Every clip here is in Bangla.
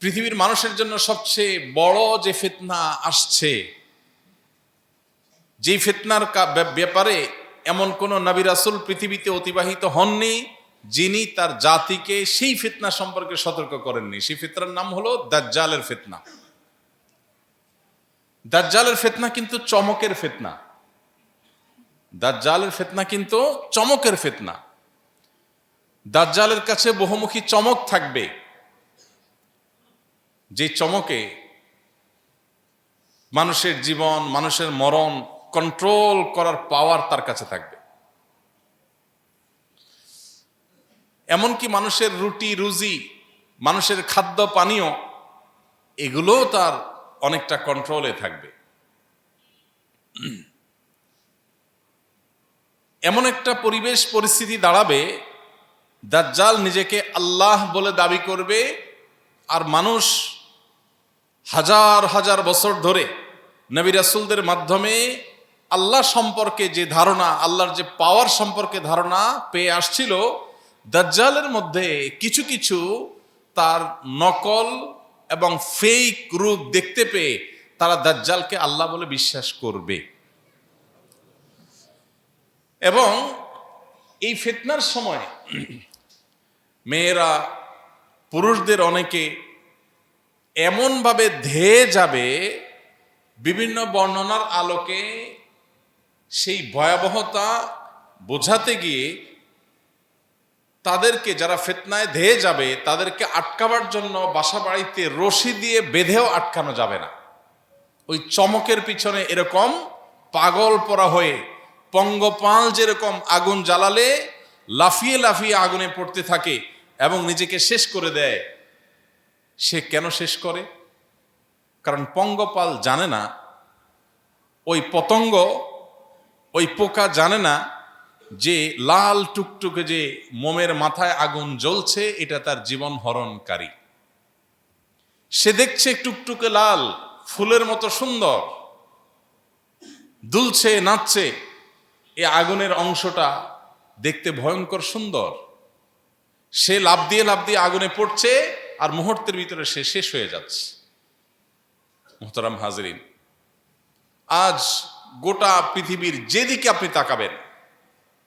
পৃথিবীর মানুষের জন্য সবচেয়ে বড় যে ফিতনা আসছে, যেই ফিতনার ব্যাপারে এমন কোন নবী রাসূল পৃথিবীতে অতিবাহিত হননি যিনি তার জাতিকে সেই ফিতনা সম্পর্কে সতর্ক করেননি। সেই ফিতনার নাম হলো দাজ্জালের ফিতনা। দাজ্জালের ফিতনা কিন্তু চমকের ফিতনা। দাজ্জালের ফিতনা কিন্তু চমকের ফিতনা। দাজ্জালের কাছে বহুমুখী চমক থাকবে, যে চমকে মানুষের জীবন, মানুষের মরণ কন্ট্রোল করার পাওয়ার তার কাছে থাকবে। এমনকি মানুষের রুটি রুজি, মানুষের খাদ্য পানীয়, এগুলোও তার অনেকটা কন্ট্রোলে থাকবে। এমন একটা পরিবেশ পরিস্থিতি দাঁড়াবে, দাজ্জাল নিজেকে আল্লাহ বলে দাবি করবে, আর মানুষ হাজার হাজার বছর ধরে নবী রাসূলদের মাধ্যমে আল্লাহ সম্পর্কে যে ধারণা, আল্লাহর যে পাওয়ার সম্পর্কে ধারণা পেয়ে আসছিল, দাজ্জালের মধ্যে কিছু কিছু তার নকল এবং ফেক রূপ দেখতে পেয়ে তারা দাজ্জালকে আল্লাহ বলে বিশ্বাস করবে। এবং এই ফিতনার সময় মেয়েরা, পুরুষদের অনেকে এমনভাবে ধেয়ে যাবে, বিভিন্ন বর্ণনার আলোকে সেই ভয়াবহতা বোঝাতে গিয়ে তাদেরকে, যারা ফিতনায় ধেয়ে যাবে, তাদেরকে আটকাবার জন্য বাসা বাড়িতে রশি দিয়ে বেঁধেও আটকানো যাবে না। ওই চমকের পিছনে এরকম পাগল পরা হয়ে পঙ্গপাল যেরকম আগুন জ্বালালে লাফিয়ে লাফিয়ে আগুনে পড়তে থাকে এবং নিজেকে শেষ করে দেয়, সে কেন শেষ করে? কারণ পঙ্গপাল জানে না, ওই পতঙ্গ, ওই পোকা জানে না যে লাল টুকটুকে যে মোমের মাথায় আগুন জ্বলছে এটা তার জীবন হরণকারী। সে দেখছে টুকটুকে লাল ফুলের মতো সুন্দর, দুলছে নাচছে, এই আগুনের অংশটা দেখতে ভয়ঙ্কর সুন্দর। সে লাফ দিয়ে আগুনে পড়ছে আর মুহূর্তের ভিতরে সে শেষ হয়ে যাচ্ছে। মুহতারাম হাজরিন, আজ গোটা পৃথিবীর যেদিকে আপনি তাকাবেন,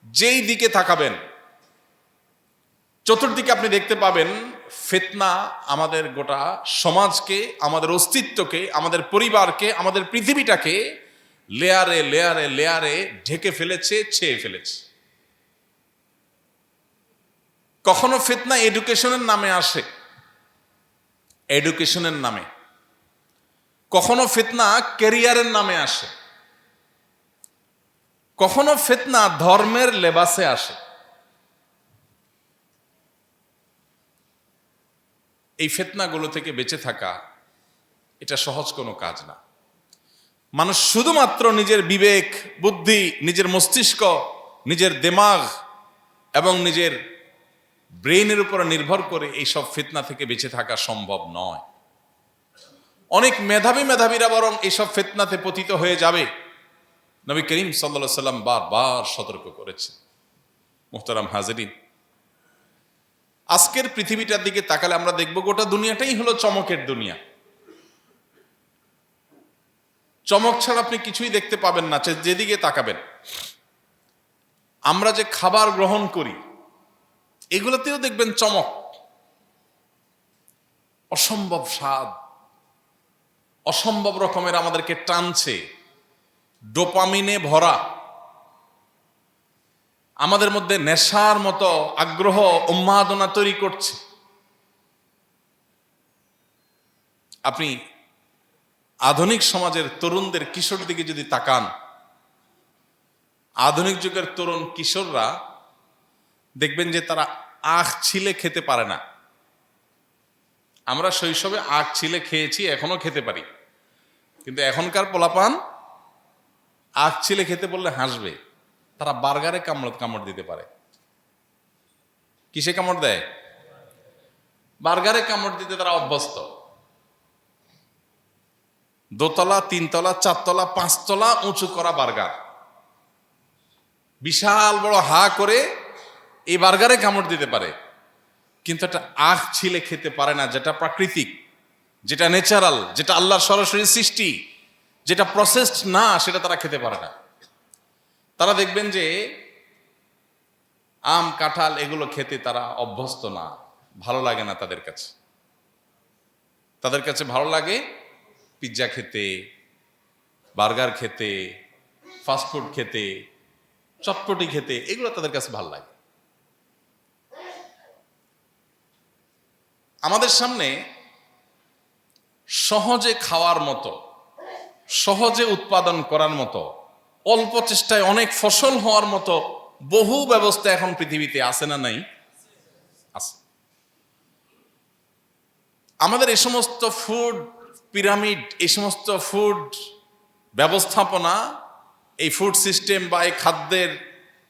যেই দিকে তাকাবেন, চতুর্দিকে আপনি দেখতে পাবেন ফিতনা আমাদের গোটা সমাজকে, আমাদের অস্তিত্বকে, আমাদের পরিবারকে, আমাদের পৃথিবীটাকে লেয়ারে লেয়ারে লেয়ারে ঢেকে ফেলেছে, ছেয়ে ফেলেছে। কখনো ফিতনা এডুকেশনের নামে আসে, এডুকেশনের নামে। কখনো ফিতনা ক্যারিয়ারের নামে আসে, কখনো ফিতনা ধর্মের লেবাসে আসে। এই ফিতনাগুলো থেকে বেঁচে থাকা এটা সহজ কোনো কাজ না। মানুষ শুধুমাত্র নিজের বিবেক, বুদ্ধি, নিজের মস্তিষ্ক, নিজের দিমাগ এবং নিজের ব্রেইনের উপর নির্ভর করে এই সব ফিতনা থেকে বেঁচে থাকা সম্ভব নয়। অনেক মেধাবীরা বরং এইসব ফিতনাতে পতিত হয়ে যাবে। নবী করিম সাল্লাল্লাহু আলাইহি সাল্লাম বারবার সতর্ক করেছেন। মুহতারাম হাজরিন, আজকের পৃথিবীটার দিকে তাকালে আমরা দেখব গোটা দুনিয়াটাই হলো চমকের দুনিয়া। চমক ছাড়া আপনি কিছুই দেখতে পাবেন না যেদিকে তাকাবেন। আমরা যে খাবার গ্রহণ করি এগুলোতেও দেখবেন চমক, অসম্ভব স্বাদ, অসম্ভব রকমের আমাদেরকে টানছে, ডোপামিনে ভরা, আমাদের মধ্যে নেশার মতো আগ্রহ, উন্মাদনা তৈরি করছে। আপনি আধুনিক সমাজের তরুণদের, কিশোর দিকে যদি তাকান, আধুনিক যুগের তরুণ কিশোররা দেখবেন যে তারা আখ ছিলে খেতে পারে না। আমরা শৈশবে আখ ছিলে খেয়েছি, এখনো খেতে পারি, কিন্তু এখনকার পোলাপান আখ ছিলে খেতে বললে হাসবে। তারা বার্গারে কামড় দিতে পারে। কিসে কামড় দেয়? বার্গারে কামড় দিতে তারা অভ্যস্ত। দোতলা, তিনতলা, চারতলা, পাঁচতলা উঁচু করা বার্গার, বিশাল বড় হা করে এই বার্গারে কামড় দিতে পারে, কিন্তু একটা আখ ছিলে খেতে পারে না, যেটা প্রাকৃতিক, যেটা ন্যাচারাল, যেটা আল্লাহর সরাসরি সৃষ্টি, যেটা প্রসেসড না, সেটা তারা খেতে পারে না। তারা দেখবেন যে আম, কাঁঠাল এগুলো খেতে তারা অভ্যস্ত না, ভালো লাগে না তাদের কাছে। তাদের কাছে ভালো লাগে পিৎজা খেতে, বার্গার খেতে, ফাস্টফুড খেতে, চটপটি খেতে, এগুলো তাদের কাছে ভালো লাগে। আমাদের সামনে সহজে খাওয়ার মতো, সহজে উৎপাদন করার মতো, অল্প চেষ্টায় অনেক ফসল হওয়ার মতো বহু ব্যবস্থা এখন পৃথিবীতে আছে না নাই? আছে। আমাদের এই সমস্ত ফুড পিরামিড, এই সমস্ত ফুড ব্যবস্থাপনা, এই ফুড সিস্টেম বা এই খাদ্যের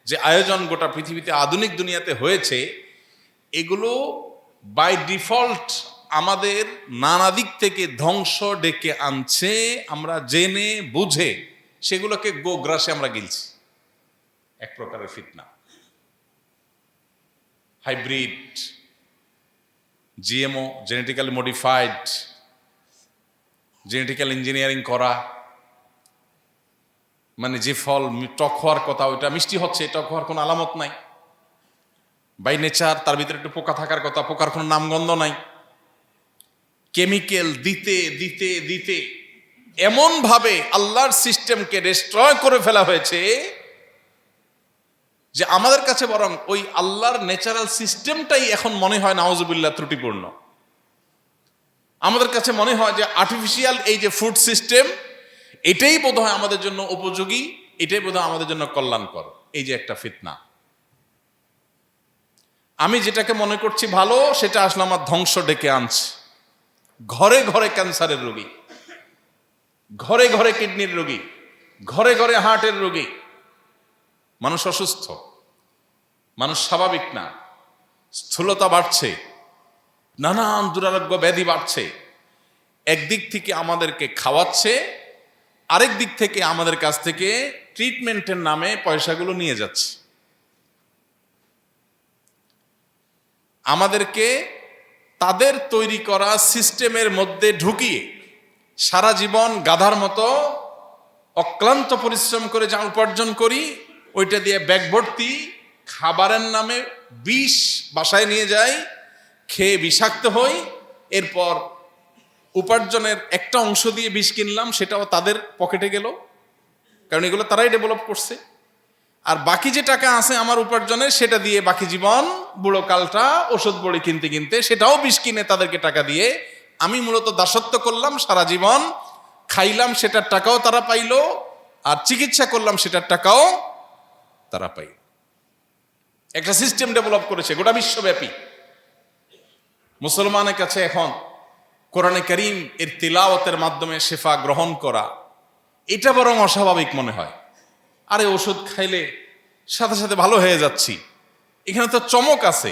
যে আয়োজন গোটা পৃথিবীতে আধুনিক দুনিয়াতে হয়েছে, এগুলো বাই ডিফল্ট আমাদের নানা দিক থেকে ধ্বংস ডেকে আনছে। আমরা জেনে বুঝে সেগুলোকে গোগ্রাসে আমরা গিলছি। এক প্রকারের ফিতনা। Hybrid, GMO, genetically modified, genetical engineering করা, মানে যে ফল টক হওয়ার কথা ওইটা মিষ্টি হচ্ছে, টক হওয়ার কোনো আলামত নাই। বাই নেচার তার ভিতরে একটু পোকা থাকার কথা, পোকার কোনো নামগন্ধ নাই। কেমিক্যাল দিতে দিতে দিতে এমন ভাবে আল্লাহর সিস্টেমকে ডিস্ট্রয় করে ফেলা হয়েছে যে আমাদের কাছে বরং ওই আল্লাহর ন্যাচারাল সিস্টেমটাই এখন মনে হয় নাউজুবিল্লাহ ত্রুটিপূর্ণ। আমাদের কাছে মনে হয় যে আর্টিফিশিয়াল এই যে ফুড সিস্টেম, এটাই বোধহয় আমাদের জন্য উপযোগী, এটাই বোধহয় আমাদের জন্য কল্যাণকর। এই যে একটা ফিতনা, আমি যেটাকে মনে করছি ভালো সেটা আসলে আমার ধ্বংস ডেকে আনছে। ঘরে ঘরে ক্যান্সারের রোগী, ঘরে ঘরে কিডনির রোগী, ঘরে ঘরে হার্টের রোগী। মানুষ অসুস্থ, মানুষ স্বাভাবিক না, স্থূলতা বাড়ছে, নানান দুরারোগ্য ব্যাধি বাড়ছে। একদিক থেকে আমাদেরকে খাওয়াচ্ছে, আরেক দিক থেকে আমাদের কাছ থেকে ট্রিটমেন্টের নামে পয়সাগুলো নিয়ে যাচ্ছে। আমাদেরকে তাদের তৈরি করা সিস্টেমের মধ্যে ঢুকিয়ে সারা জীবন গাধার মতো অক্লান্ত পরিশ্রম করে যা উপার্জন করি, ওইটা দিয়ে ব্যাগ ভর্তি খাবারের নামে বিষ বাসায় নিয়ে যাই, খেয়ে বিষাক্ত হই। এরপর উপার্জনের একটা অংশ দিয়ে বিষ কিনলাম, সেটাও তাদের পকেটে গেল, কারণ এগুলো তারাই ডেভেলপ করছে। আর বাকি যে টাকা আছে আমার উপার্জনের, সেটা দিয়ে বাকি জীবন বুড়ো কালটা ওষুধ বড়ি কিনতে কিনতে সেটাও বিষ কিনে তাদেরকে টাকা দিয়ে আমি মূলত দাসত্ব করলাম সারা জীবন। খাইলাম সেটার টাকাও তারা পাইলো, আর চিকিৎসা করলাম সেটার টাকাও তারা পাইল। একটা সিস্টেম ডেভেলপ করেছে গোটা বিশ্বব্যাপী। মুসলমানের কাছে এখন কোরআনে কারীম এর তিলাওয়াতের মাধ্যমে শেফা গ্রহণ করা, এটা বরং অস্বাভাবিক মনে হয়। আরে ওষুধ খাইলে সাথে সাথে ভালো হয়ে যাচ্ছি, এখানে তো চমক আছে,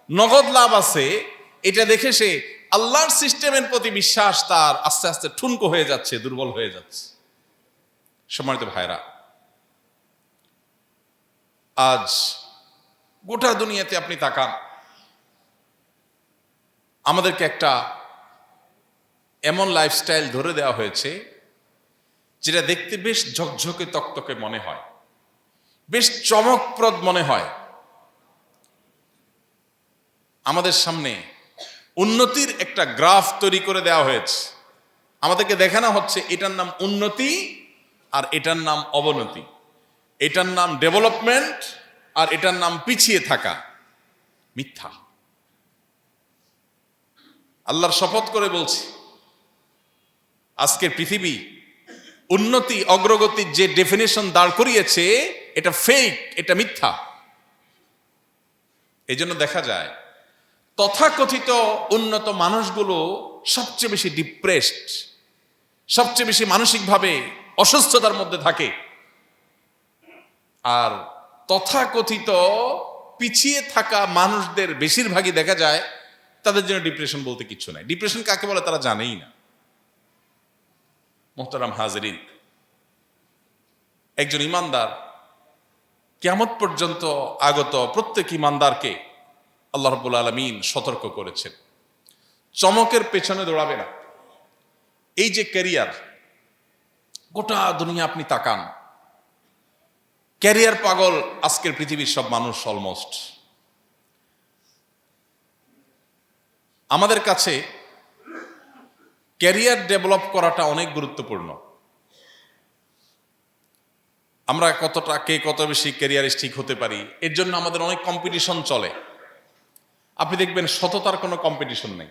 নগদ লাভ আছে। এটা দেখে সে আল্লাহর সিস্টেমের প্রতি বিশ্বাস তার আস্তে আস্তে ঠুনকো হয়ে যাচ্ছে, দুর্বল হয়ে যাচ্ছে। সম্মানিত ভাইরা, আজ গোটা দুনিয়াতে আপনি তাকান, আমাদেরকে একটা এমন লাইফস্টাইল ধরে দেওয়া হয়েছে যেটা দেখতে বেশ ঝকঝকে তকতকে মনে হয়, বেশ চমকপ্রদ মনে হয়। আমাদের সামনে উন্নতির একটা গ্রাফ তৈরি করে দেওয়া হয়েছে, আমাদেরকে দেখানো হচ্ছে এটার নাম উন্নতি আর এটার নাম অবনতি, এটার নাম ডেভেলপমেন্ট আর এটার নাম পিছিয়ে থাকা। মিথ্যা। আল্লাহর শপথ করে বলছি, আজকের পৃথিবী উন্নতি অগ্রগতির যে ডেফিনেশন দাঁড় করিয়েছে এটা ফেক, এটা মিথ্যা। এই জন্য দেখা যায় তথাকথিত উন্নত মানুষগুলো সবচেয়ে বেশি ডিপ্রেসড, সবচেয়ে বেশি মানসিকভাবে অসুস্থতার মধ্যে থাকে। আর তথাকথিত পিছিয়ে থাকা মানুষদের বেশিরভাগই দেখা যায় তাদের জন্য ডিপ্রেশন বলতে কিছু নাই। ডিপ্রেশন কাকে বলে তারা জানেই না। মোহতারাম হাজরিন, একজন ইমানদার কিয়ামত পর্যন্ত আগত প্রত্যেক ইমানদারকে আল্লাহ রাব্বুল আলামিন সতর্ক করেছেন, চমকের পেছনে দৌড়াবে না। এই যে ক্যারিয়ার, গোটা দুনিয়া আপনি তাকান, ক্যারিয়ার পাগল আজকের পৃথিবীর সব মানুষ অলমোস্ট। আমাদের কাছে ক্যারিয়ার ডেভেলপ করাটা অনেক গুরুত্বপূর্ণ। আমরা কতটা কে কত বেশি ক্যারিয়ারিস্টিক হতে পারি, এর জন্য আমাদের অনেক কম্পিটিশন চলে। আপনি দেখবেন সততার কোনো কম্পিটিশন নেই।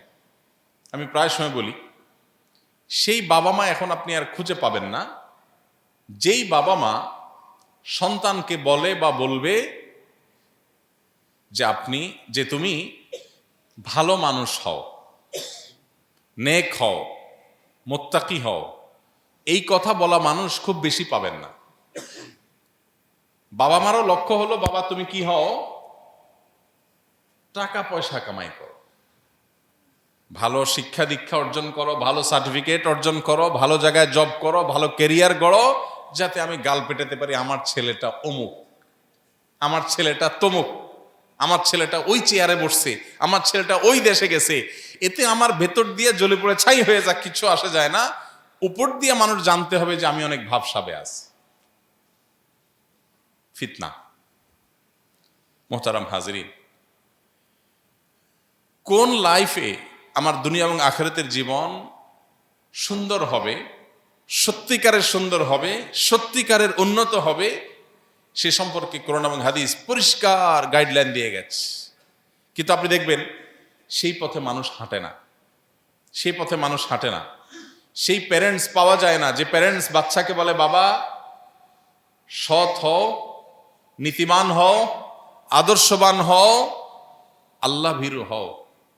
আমি প্রায় সময় বলি, সেই বাবা মা এখন আপনি আর খুঁজে পাবেন না যেই বাবা মা সন্তানকে বলে বা বলবে যে তুমি ভালো মানুষ হও, নেক হও, মুত্তাকি হও। এই কথা বলা মানুষ খুব বেশি পাবেন না। বাবা মারও লক্ষ্য হলো, বাবা তুমি কি হও, টাকা পয়সা কামাই করো, ভালো শিক্ষা দীক্ষা অর্জন করো, ভালো সার্টিফিকেট অর্জন করো, ভালো জায়গায় জব করো, ভালো ক্যারিয়ার গড়ো, যাতে আমি গাল পেটাতে পারি আমার ছেলেটা অমুক, আমার ছেলেটা তমুক, আমার ছেলেটা ওই চেয়ারে বসছে, আমার ছেলেটা ওই দেশে গেছে। এতে আমার ভেতর দিয়ে জ্বলে পড়ে ছাই হয়ে যাক, কিছু আসে যায় না। উপর দিয়ে মানুষ জানতে হবে যে আমি অনেক ভাবসাবে আছি। ফিতনা। মোহতারাম হাজরিন, কোন লাইফে আমার দুনিয়া এবং আখিরাতের জীবন সুন্দর হবে, সত্যিকারের সুন্দর হবে, সত্যিকারের উন্নত হবে, সে সম্পর্কে কোরআন এবং হাদিস পরিষ্কার গাইডলাইন দিয়ে গেছে। কিন্তু আপনি দেখবেন সেই পথে মানুষ হাঁটে না, সেই পথে মানুষ হাঁটে না। সেই প্যারেন্টস পাওয়া যায় না যে প্যারেন্টস বাচ্চাকে বলে বাবা সৎ হও, নীতিমান হও, আদর্শবান হও, আল্লাহ ভীরু হও,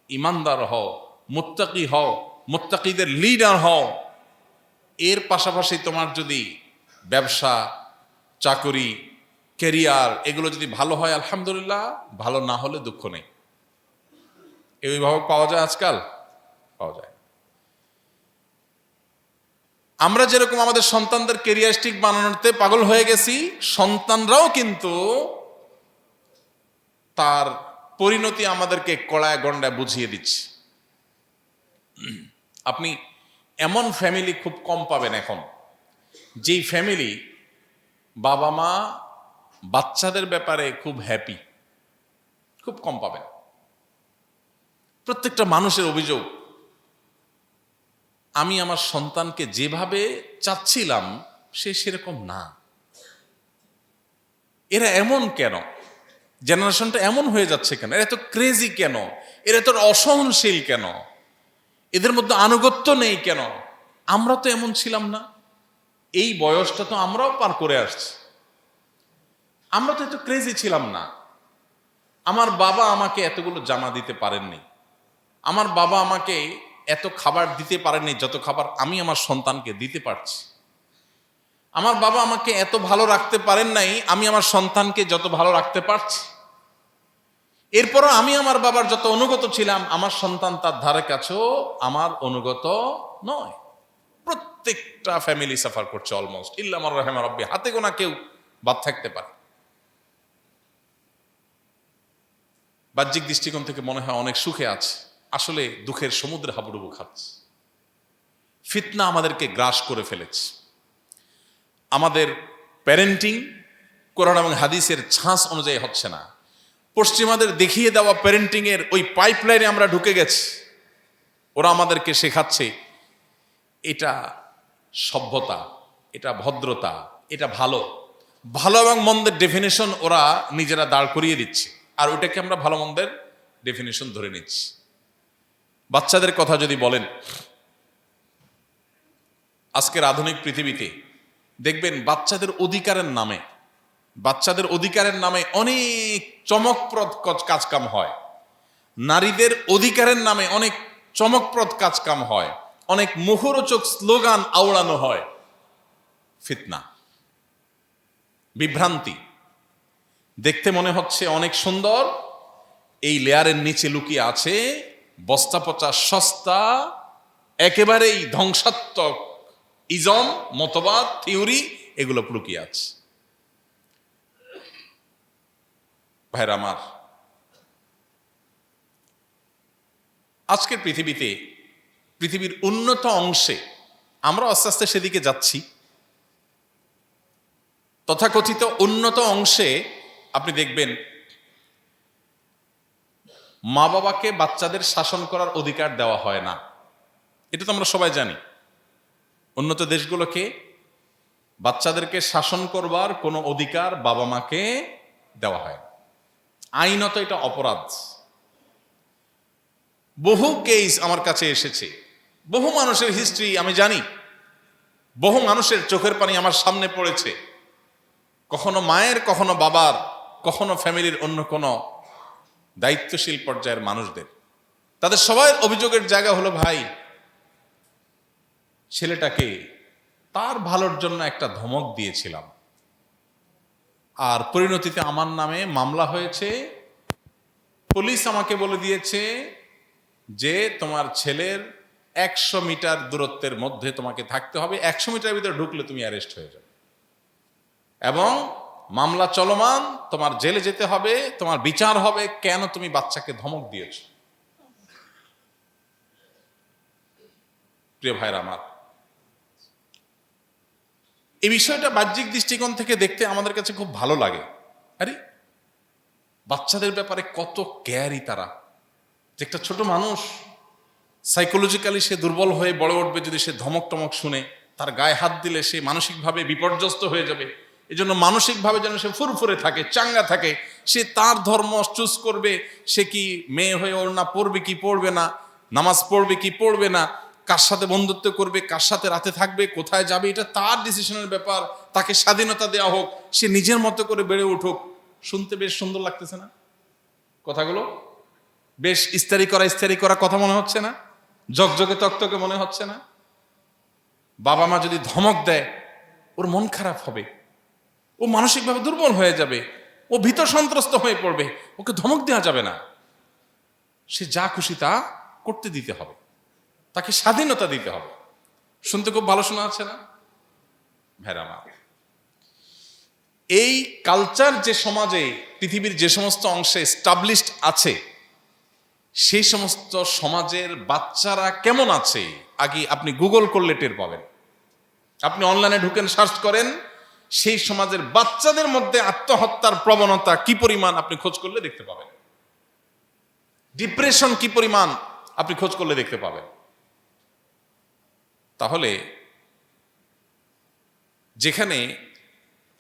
ইমানদার হও, মুত্তাকি হও, মুত্তাকিদের লিডার হও। এর পাশাপাশি তোমার যদি ব্যবসা, চাকরি, ক্যারিয়ার এগুলো যদি ভালো হয় আলহামদুলিল্লাহ, ভালো না হলে দুঃখ নেই। এই অভিভাবক পাওয়া যায় আজকাল? পাওয়া যায়। আমরা যেরকম আমাদের সন্তানদের ক্যারিয়ারিস্টিক বানানোতে পাগল হয়ে গেছি, সন্তানরাও কিন্তু তার পরিণতি আমাদেরকে কড়ায় গন্ডায় বুঝিয়ে দিচ্ছে। আপনি এমন ফ্যামিলি খুব কম পাবেন এখন, যেই ফ্যামিলি বাবা মা বাচ্চাদের ব্যাপারে খুব হ্যাপি, খুব কম পাবেন। প্রত্যেকটা মানুষের অভিযোগ, আমি আমার সন্তানকে যেভাবে চাচ্ছিলাম সে সেরকম না। এরা এমন কেন? জেনারেশনটা এমন হয়ে যাচ্ছে কেন? এরা তো ক্রেজি কেন? এরা তো অসহনশীল কেন? এদের মধ্যে আনুগত্য নেই কেন? আমরা তো এমন ছিলাম না। এই বয়সটা তো আমরাও পার করে আসছি। আমরা তো এত ক্রেজি ছিলাম না। আমার বাবা আমাকে এতগুলো জামা দিতে পারেননি, আমার বাবা আমাকে এত খাবার দিতে পারেননি যত খাবার আমি আমার সন্তানকে দিতে পারছি। আমার বাবা আমাকে এত ভালো রাখতে পারেন নাই, আমি আমার সন্তানকে যত ভালো রাখতে পারছি। এরপরও আমি আমার বাবার যত অনুগত ছিলাম, আমার সন্তান তার ধারে কাছেও আমার অনুগত নয়। প্রত্যেকটা ফ্যামিলি সাফার করছে অলমোস্ট, ইল্লা মান রাহিমা রাব্বি, হাতে গোনা কেউ বাদ থাকতে পারে। বাহ্যিক দৃষ্টিকোণ থেকে মনে হয় অনেক সুখে আছে, আসলে দুঃখের সমুদ্রে হাবুডুবু খাচ্ছে। ফিতনা আমাদেরকে গ্রাস করে ফেলেছে। আমাদের প্যারেন্টিং কোরআন এবং হাদিসের ছাঁচ অনুযায়ী হচ্ছে না। পশ্চিমাদের দেখিয়ে দেওয়া প্যারেন্টিং এর ওই পাইপলাইনে আমরা ঢুকে গেছি। ওরা আমাদেরকে শেখাচ্ছে এটা সভ্যতা, এটা ভদ্রতা, এটা ভালো। ভালো এবং মন্দের ডেফিনেশন ওরা নিজেরা দাঁড় করিয়ে দিচ্ছে, আর ওইটাকে আমরা ভালো মন্দের ডেফিনেশন ধরে নিচ্ছি। বাচ্চাদের কথা যদি বলেন, আজকের আধুনিক পৃথিবীতে দেখবেন বাচ্চাদের অধিকারের নামে অনেক চমকপ্রদ কাজকাম হয়। নারীদের অধিকারের নামে অনেক চমকপ্রদ কাজকাম হয়, অনেক মুখরোচক স্লোগান আওড়ানো হয়। ফিতনা, বিভ্রান্তি। দেখতে মনে হচ্ছে অনেক সুন্দর, এই লেয়ারের নিচে লুকিয়ে আছে বস্তা পচা সস্তা, একেবারেই ধ্বংসাত্মক ইজম, মতবাদ, থিওরি, এগুলো লুকিয়ে আছে। ভাইরা আমার, আজকের পৃথিবীতে পৃথিবীর উন্নত অংশে আমরা আস্তে আস্তে সেদিকে যাচ্ছি। তথাকথিত উন্নত অংশে আপনি দেখবেন মা বাবাকে বাচ্চাদের শাসন করার অধিকার দেওয়া হয় না। এটা তো আমরা সবাই জানি। উন্নত দেশগুলোকে বাচ্চাদেরকে শাসন করবার কোনো অধিকার বাবা মাকে দেওয়া হয় না। আইনত এটা অপরাধ। বহু কেস আমার কাছে এসেছে, বহু মানুষের হিস্ট্রি আমি জানি, বহু মানুষের চোখের পানি আমার সামনে পড়েছে, কখনো মায়ের, কখনো বাবার, কখনো ফ্যামিলির অন্য কোনো দায়িত্বশীল পর্যায়ের মানুষদের। তাদের সবার অভিযোগের জায়গা হলো, ভাই ছেলেটাকে তার ভালোর জন্য একটা ধমক দিয়েছিলাম, আর পরিণতিতে আমার নামে মামলা হয়েছে। পুলিশ আমাকে বলে দিয়েছে যে তোমার ছেলের 100 মিটার দূরত্বের মধ্যে তোমাকে থাকতে হবে, 100 মিটার ভিতরে ঢুকলে তুমি অ্যারেস্ট হয়ে যাবে, এবং মামলা চলমান, তোমার জেলে যেতে হবে, তোমার বিচার হবে কেন তুমি বাচ্চাকে ধমক দিয়েছ। প্রিয় ভাইরা আমার, এই বিষয়টা বাহ্যিক দৃষ্টিকোণ থেকে দেখতে আমাদের কাছে খুব ভালো লাগে। আরে বাচ্চাদের ব্যাপারে কত কেয়ারি তারা, যে একটা ছোট মানুষ সাইকোলজিক্যালি সে দুর্বল হয়ে বড় উঠবে যদি সে ধমক টমক শুনে, তার গায়ে হাত দিলে সে মানসিকভাবে বিপর্যস্ত হয়ে যাবে। এই জন্য মানসিকভাবে যেন সে ফুরফুরে থাকে, চাঙ্গা থাকে, সে তার ধর্ম চুজ করবে। সে কি মেয়ে হয়ে ওড়না পড়বে কি পড়বে না, নামাজ পড়বে কি পড়বে না, কার সাথে বন্ধুত্ব করবে, কার সাথে রাতে থাকবে, কোথায় যাবে, এটা তার ডিসিশনের ব্যাপার। তাকে স্বাধীনতা দেওয়া হোক, সে নিজের মতো করে বেড়ে উঠুক। শুনতে বেশ সুন্দর লাগতেছে না কথাগুলো? বেশ ইস্তারি করা কথা মনে হচ্ছে না? জগজগে তকতকে মনে হচ্ছে না? বাবা মা যদি ধমক দেয়, ওর মন খারাপ হবে, ও মানসিকভাবে দুর্বল হয়ে যাবে, ও ভীত সন্ত্রস্ত হয়ে পড়বে। ওকে ধমক দেওয়া যাবে না, সে যা খুশি তা করতে দিতে হবে, তাকে স্বাধীনতা দিতে হবে। শুনতে খুব ভালো শোনা যাচ্ছে না ভাইরা আমার? এই কালচার যে সমাজে, পৃথিবীর যে সমস্ত অংশে এস্টাবলিশড আছে, সেই সমস্ত সমাজের বাচ্চারা কেমন আছে আগে আপনি গুগল করলে টের পাবেন। আপনি অনলাইনে ঢুকেন, সার্চ করেন, সেই সমাজের বাচ্চাদের মধ্যে আত্মহত্যার প্রবণতা কি পরিমাণ আপনি খোঁজ করলে দেখতে পাবেন। ডিপ্রেশন কি পরিমাণ আপনি খোঁজ করলে দেখতে পাবেন। তাহলে যেখানে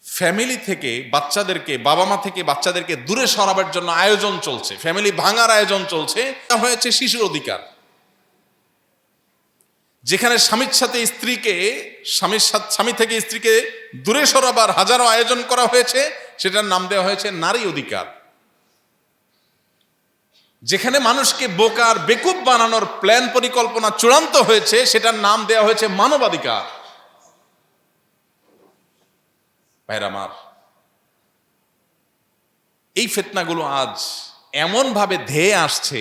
ফ্যামিলি থেকে বাচ্চাদেরকে, বাবা মা থেকে বাচ্চাদেরকে দূরে সরাবার জন্য আয়োজন চলছে, ফ্যামিলি ভাঙার আয়োজন চলছে, তা হয়েছে শিশুর অধিকার। যেখানে স্বামীর সাথে স্ত্রীকে, স্বামী থেকে স্ত্রীকে দূরে সরাবার হাজারো আয়োজন করা হয়েছে, সেটার নাম দেওয়া হয়েছে নারী অধিকার। যেখানে মানুষকে বোকার বেকুব বানানোর প্ল্যান পরিকল্পনা চূড়ান্ত হয়েছে, সেটার নাম দেওয়া হয়েছে মানবাধিকার। ভাইরা আমার, এই ফিতনাগুলো আজ এমন ভাবে ধেয়ে আসছে,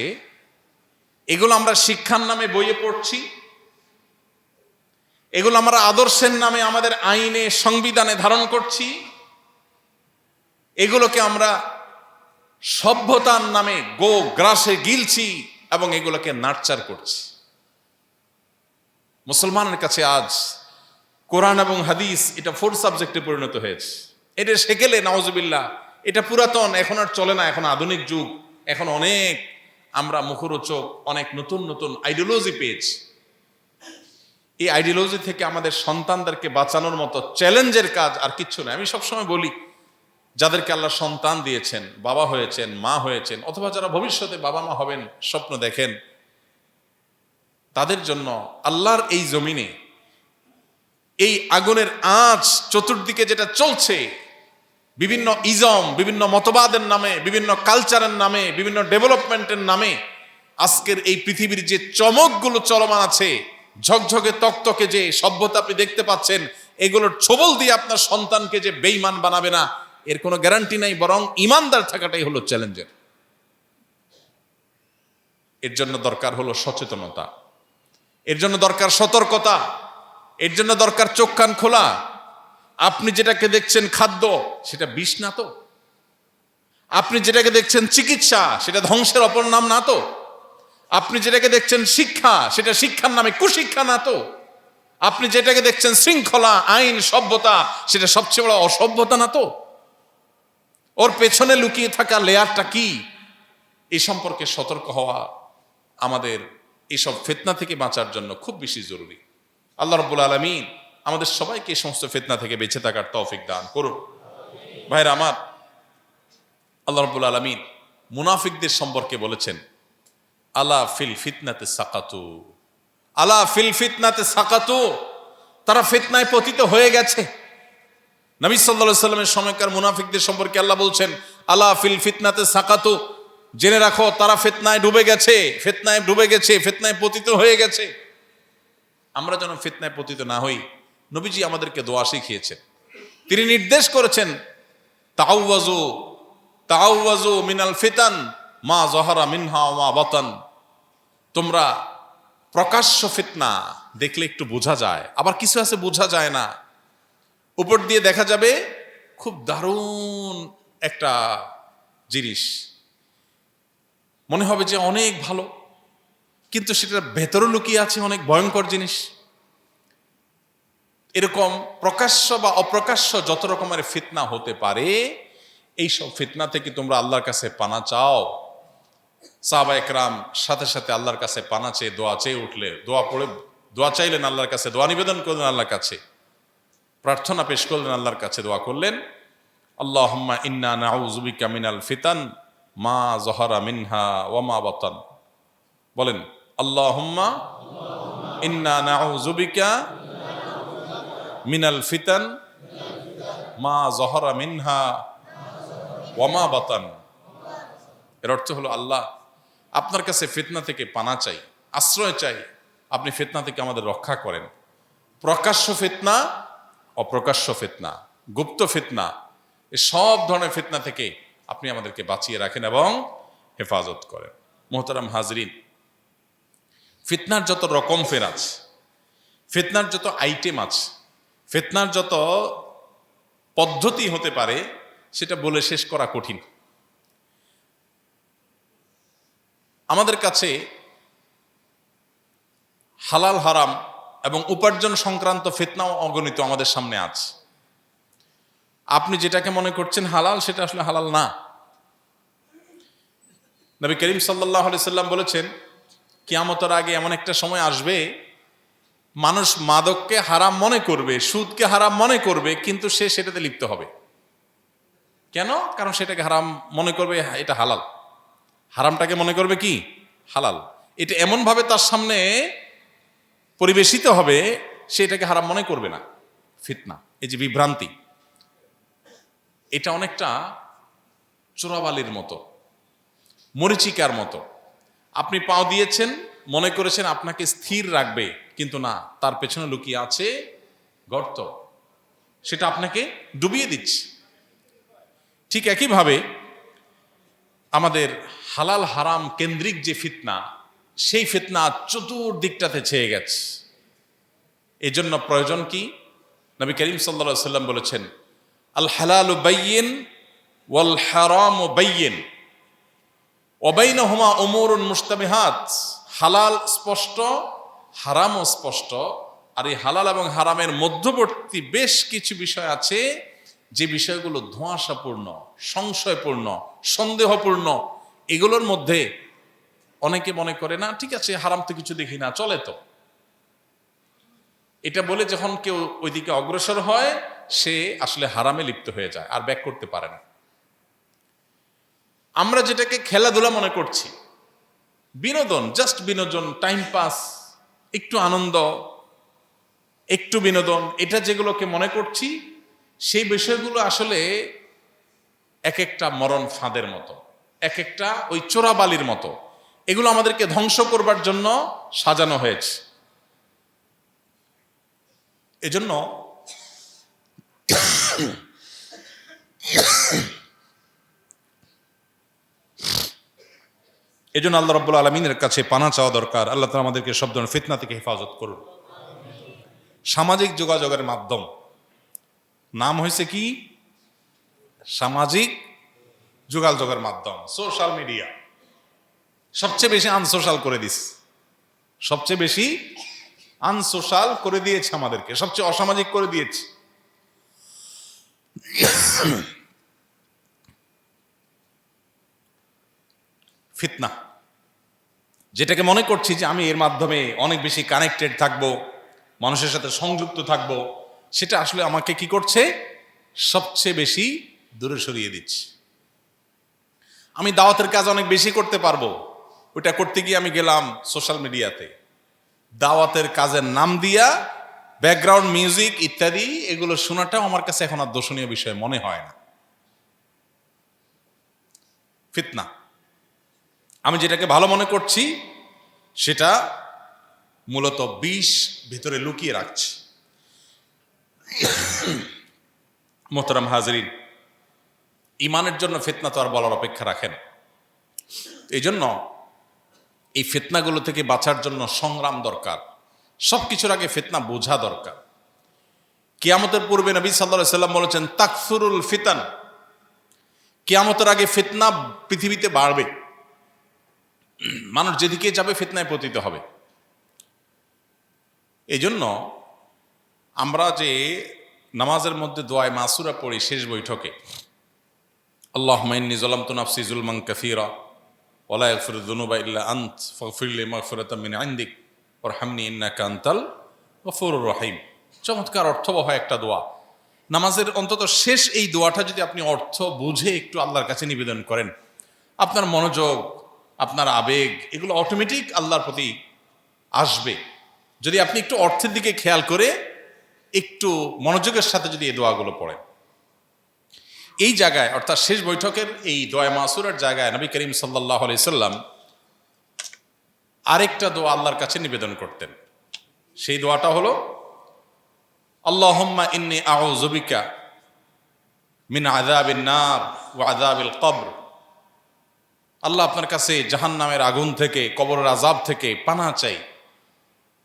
এগুলো আমরা শিক্ষার নামে বইয়ে পড়ছি, এগুলো আমরা আদর্শের নামে আমাদের আইনে, সংবিধানে ধারণ করছি, এগুলোকে আমরা সভ্যতার নামে গো গ্রাসে গিলছি এবং এগুলোকে নার্চার করছি। মুসলমানের কাছে আজ কোরআন এবং হাদিস এটা ফোর্থ সাবজেক্টে পরিণত হয়েছে। এটা সেকেলে নাউজুবিল্লাহ, এটা পুরাতন, এখন আর চলে না, এখন আধুনিক যুগ, এখন অনেক আমরা মুখরোচক অনেক নতুন নতুন আইডিওলজি পেয়েছি। এই আইডিওলজি থেকে আমাদের সন্তানদেরকে বাঁচানোর মতো চ্যালেঞ্জের কাজ আর কিচ্ছু নেই। আমি সবসময় বলি, যাদেরকে আল্লাহ সন্তান দিয়েছেন, বাবা হয়েছেন, মা হয়েছেন, অথবা যারা ভবিষ্যতে বাবা মা হবেন স্বপ্ন দেখেন, তাদের জন্য আল্লাহর এই জমিনে এই আগুনের আঁচ চতুর্দিকে যেটা চলছে, বিভিন্ন ইজম, বিভিন্ন মতবাদের নামে, বিভিন্ন কালচারের নামে, বিভিন্ন ডেভেলপমেন্টের নামে আজকের এই পৃথিবীর যে চমকগুলো চলমান আছে, ঝকঝকে তকতকে যে সভ্যতা আপনি দেখতে পাচ্ছেন, এগুলোর ছোবল দিয়ে আপনার সন্তানকে যে বেঈমান বানাবে না, এর কোনো গ্যারান্টি নাই, বরং ইমানদার থাকাটাই হলো চ্যালেঞ্জের। এর জন্য দরকার হলো সচেতনতা, এর জন্য দরকার সতর্কতা, এর জন্য দরকার চোখ কান খোলা। আপনি যেটাকে দেখছেন খাদ্য, সেটা বিষ না তো? আপনি যেটাকে দেখছেন চিকিৎসা, সেটা ধ্বংসের অপর নাম না তো? আপনি যেটাকে দেখছেন শিক্ষা, সেটা শিক্ষার নামে কুশিক্ষা না তো? আপনি যেটাকে দেখছেন শৃঙ্খলা, আইন, সভ্যতা, সেটা সবচেয়ে বড় অসভ্যতা না তো? ওর পেছনে লুকিয়ে থাকা লেয়ারটা কি, এই সম্পর্কে সতর্ক হওয়া আমাদের এইসব ফিতনা থেকে বাঁচার জন্য খুব বেশি জরুরি। আল্লাহ রাব্বুল আলামিন আমাদের সবাইকে এই সমস্ত ফিতনা থেকে বেঁচে থাকার তৌফিক দান করুন। ভাইরা আমার, আল্লাহ রাব্বুল আলামিন মুনাফিকদের সম্পর্কে বলেছেন, আলা ফিল ফিতনাতে সাকাতু, আলা ফিল ফিতনাতে সাকাতু, তারা ফিতনায় পতিত হয়ে গেছে। নবী সাল্লাল্লাহু আলাইহি সাল্লামের সময়কার মুনাফিকদের সম্পর্কে আল্লাহ বলছেন, আলা ফিল ফিতনাতে সাকাতু, জেনে রাখো তারা ফিতনায় ডুবে গেছে, ফিতনায় ডুবে গেছে, ফিতনায় পতিত হয়ে গেছে। আমরা যেন ফিতনায় পতিত না হই, নবীজি আমাদেরকে দোয়া শিখিয়েছেন। তিনি নির্দেশ করেছেন, তাআওয়াজু তাআওয়াজু মিনাল ফিতান মা যাহারা মিনহা ওয়া মা বাতান। তোমরা প্রকাশ্য ফিতনা দেখলে একটু বোঝা যায়, আবার কিছু আছে বোঝা যায় না। উপর দিয়ে দেখা যাবে খুব দারুণ একটা জিনিস, মনে হবে যে অনেক ভালো, কিন্তু সেটার ভেতরে লুকিয়ে আছে অনেক ভয়ঙ্কর জিনিস। এরকম প্রকাশ্য বা অপ্রকাশ্য যত রকমের ফিতনা হতে পারে, এই সব ফিতনা থেকে তোমরা আল্লাহর কাছে পানা চাও। সাহাবা একরাম সাথে সাথে আল্লাহর কাছে পানা চেয়ে দোয়া চেয়ে উঠলে, দোয়া চাইলেন আল্লাহর কাছে, দোয়া নিবেদন করলেন আল্লাহর কাছে, প্রার্থনা পেশ করলেন আল্লাহর কাছে, দোয়া করলেন, আল্লাহুম্মা ইন্না নাউযু বিকা মিনাল ফিতান মা যাহারা মিনহা ওয়া মা বাতান। বলেন, আল্লাহুম্মা ইন্না নাউযু বিকা মিনাল ফিতান মা যাহারা মিনহা ওয়া মা বাতান। এর অর্থ হলো, আল্লাহ আপনার কাছে ফিতনা থেকে পানা চাই, আশ্রয় চাই, আপনি ফিতনা থেকে আমাদের রক্ষা করেন। প্রকাশ্য ফিতনা, অপ্রকাশ্য ফিতনা, গুপ্ত ফিতনা, এই সব ধরনের ফিতনা থেকে আপনি আমাদেরকে বাঁচিয়ে রাখেন এবং হেফাজত করেন। মোহতারাম হাজরিন, ফিতনার যত রকম ফের আছে, ফিতনার যত আইটেম আছে, ফিতনার যত পদ্ধতি হতে পারে, সেটা বলে শেষ করা কঠিন। আমাদের কাছে হালাল হারাম এবং উপার্জন সংক্রান্ত ফিতনাও অগণিত আমাদের সামনে আছে। আপনি যেটাকে মনে করছেন হালাল, সেটা আসলে হালাল না। নবী করিম সাল্লাল্লাহু আলাইহি সাল্লাম বলেছেন, কিয়ামতের আগে এমন একটা সময় আসবে, মানুষ মাদককে হারাম মনে করবে, সুদকে হারাম মনে করবে, কিন্তু সে সেটাতে লিপ্ত হবে। কেন? কারণ সেটাকে হারাম মনে করবে, এটা হালাল। হারামটাকে মনে করবে কি হালাল। এটা এমনভাবে তার সামনে পরিবেশিত হবে, সে এটাকে হারাম মনে করবে না। ফিতনা, এই যে বিভ্রান্তি, এটা অনেকটা চোরাবালির মতো, মরিচিকার মতো। আপনি পাও দিয়েছেন, মনে করেছেন আপনাকে স্থির রাখবে, কিন্তু না, তার পেছনে লুকিয়ে আছে গর্ত, সেটা আপনাকে ডুবিয়ে দিচ্ছে। ঠিক একইভাবে আমাদের হালাল হারাম কেন্দ্রিক যে ফিতনা, সেই ফিতনা চতুর্দিকটাতে ছেয়ে গেছে। এই জন্য প্রয়োজন কি? নবী করিম সাল্লাল্লাহু আলাইহি সাল্লাম বলেছেন, আল হালালু বাইয়িন ওয়াল হারামু বাইয়িন ওয়া বাইনাহুমা উমুরুন মুশতাবিহাত। হালাল স্পষ্ট, হারামও স্পষ্ট, আর এই হালাল এবং হারামের মধ্যবর্তী বেশ কিছু বিষয় আছে, যে বিষয়গুলো ধোঁয়াশাপূর্ণ, সংশয়পূর্ণ, সন্দেহপূর্ণ। এগুলোর মধ্যে অনেকে মনে করে, না ঠিক আছে, হারাম তো কিছু দেখি না, চলে তো। এটা বলে যখন কেউ ওইদিকে অগ্রসর হয়, সে আসলে হারামে লিপ্ত হয়ে যায়, আর ব্যাক করতে পারে না। আমরা যেটাকে খেলাধুলা মনে করছি, বিনোদন, জাস্ট বিনোদন, টাইম পাস, একটু আনন্দ, একটু বিনোদন, এটা যেগুলোকে মনে করছি, সেই বিষয়গুলো আসলে এক একটা মরণ ফাঁদের মতো, এক একটা ওই চোরাবালির মতো। এগুলো আমাদেরকে ধ্বংস করবার জন্য সাজানো হয়েছে। এজন্য আল্লাহ রাব্বুল আলামিনের কাছে পানা চাওয়া দরকার। আল্লাহ তাআলা আমাদেরকে সব ধরনের ফিতনা থেকে হেফাজত করুন। সামাজিক যোগাযোগের মাধ্যম, নাম হয়েছে কি? সামাজিক যোগাযোগের মাধ্যম, সোশ্যাল মিডিয়া। সবচেয়ে বেশি আনসোশ্যাল করে দিস, সবচেয়ে বেশি আনসোশাল করে দিয়েছে, আমাদেরকে সবচেয়ে অসামাজিক করে দিয়েছে। ফিতনা, যেটাকে মনে করছি যে আমি এর মাধ্যমে অনেক বেশি কানেক্টেড থাকব, মানুষের সাথে সংযুক্ত থাকব, সেটা আসলে আমাকে কি করছে, সবচেয়ে বেশি দূরে সরিয়ে দিচ্ছে। আমি দাওয়াতের কাজ অনেক বেশি করতে পারবো, ওটা করতে গিয়ে আমি গেলাম সোশ্যাল মিডিয়াতে, দাওয়াতের কাজের নাম দিয়া ব্যাকগ্রাউন্ড মিউজিক ইত্যাদি এগুলো শোনাটাও আমার কাছে এখন আর দর্শনীয় বিষয় মনে হয় না। ফিতনা, আমি যেটাকে ভালো মনে করছি সেটা মূলত বিষ ভিতরে লুকিয়ে রাখছে। মোহতারাম হাজরিন, ইমানের জন্য ফিতনা তো আর বলার অপেক্ষা রাখে না। এই জন্য এই ফিতনাগুলো থেকে বাঁচার জন্য সংগ্রাম দরকার। সবকিছুর আগে ফিতনা বোঝা দরকার। কিয়ামতের পূর্বে নবী সাল্লাল্লাহু আলাইহি সাল্লাম বলেছেন, তাকসুরুল ফিতান, কিয়ামতের আগে ফিতনা পৃথিবীতে বাড়বে, মানুষ যেদিকে যাবে ফিতনায় পতিত হবে। এই জন্য আমরা যে নামাজের মধ্যে দোয়ায়ে মাসুরা পড়ি শেষ বৈঠকে, আল্লাহুম্মা ইন্নী যালামতু নাফসি যুলমান কাসীরা ওয়া লা ইয়াগফিরুয যুনুবা ইল্লা আনত ফাগফিরলি মাগফিরাতাম মিন ইনদিক ওয়ারহামনি ইন্নাকা আনতাল গফুরুর রহিম। চমৎকার অর্থবহ একটা দোয়া। নামাজের অন্তত শেষ এই দোয়াটা যদি আপনি অর্থ বুঝে একটু আল্লাহর কাছে নিবেদন করেন, আপনার মনোযোগ, আপনার আবেগ, এগুলো অটোমেটিক আল্লাহর প্রতি আসবে। যদি আপনি একটু অর্থের দিকে খেয়াল করে একটু মনোযোগের সাথে যদি এই দোয়াগুলো পড়েন, এই জায়গায় অর্থাৎ শেষ বৈঠকের এই দোয়া মাসুরার জায়গায় নবী করিম সাল্লাল্লাহু আলাইহি সাল্লাম আরেকটা দোয়া আল্লাহর কাছে নিবেদন করতেন। সেই দোয়াটা হলো, আল্লাহুম্মা ইন্নী আউযু বিকা মিন আযাবিন নার ওয়া আযাবিল কবর। আল্লাহ, আপনার কাছে জাহান্নামের আগুন থেকে, কবরের আযাব থেকে পানাহ চাই।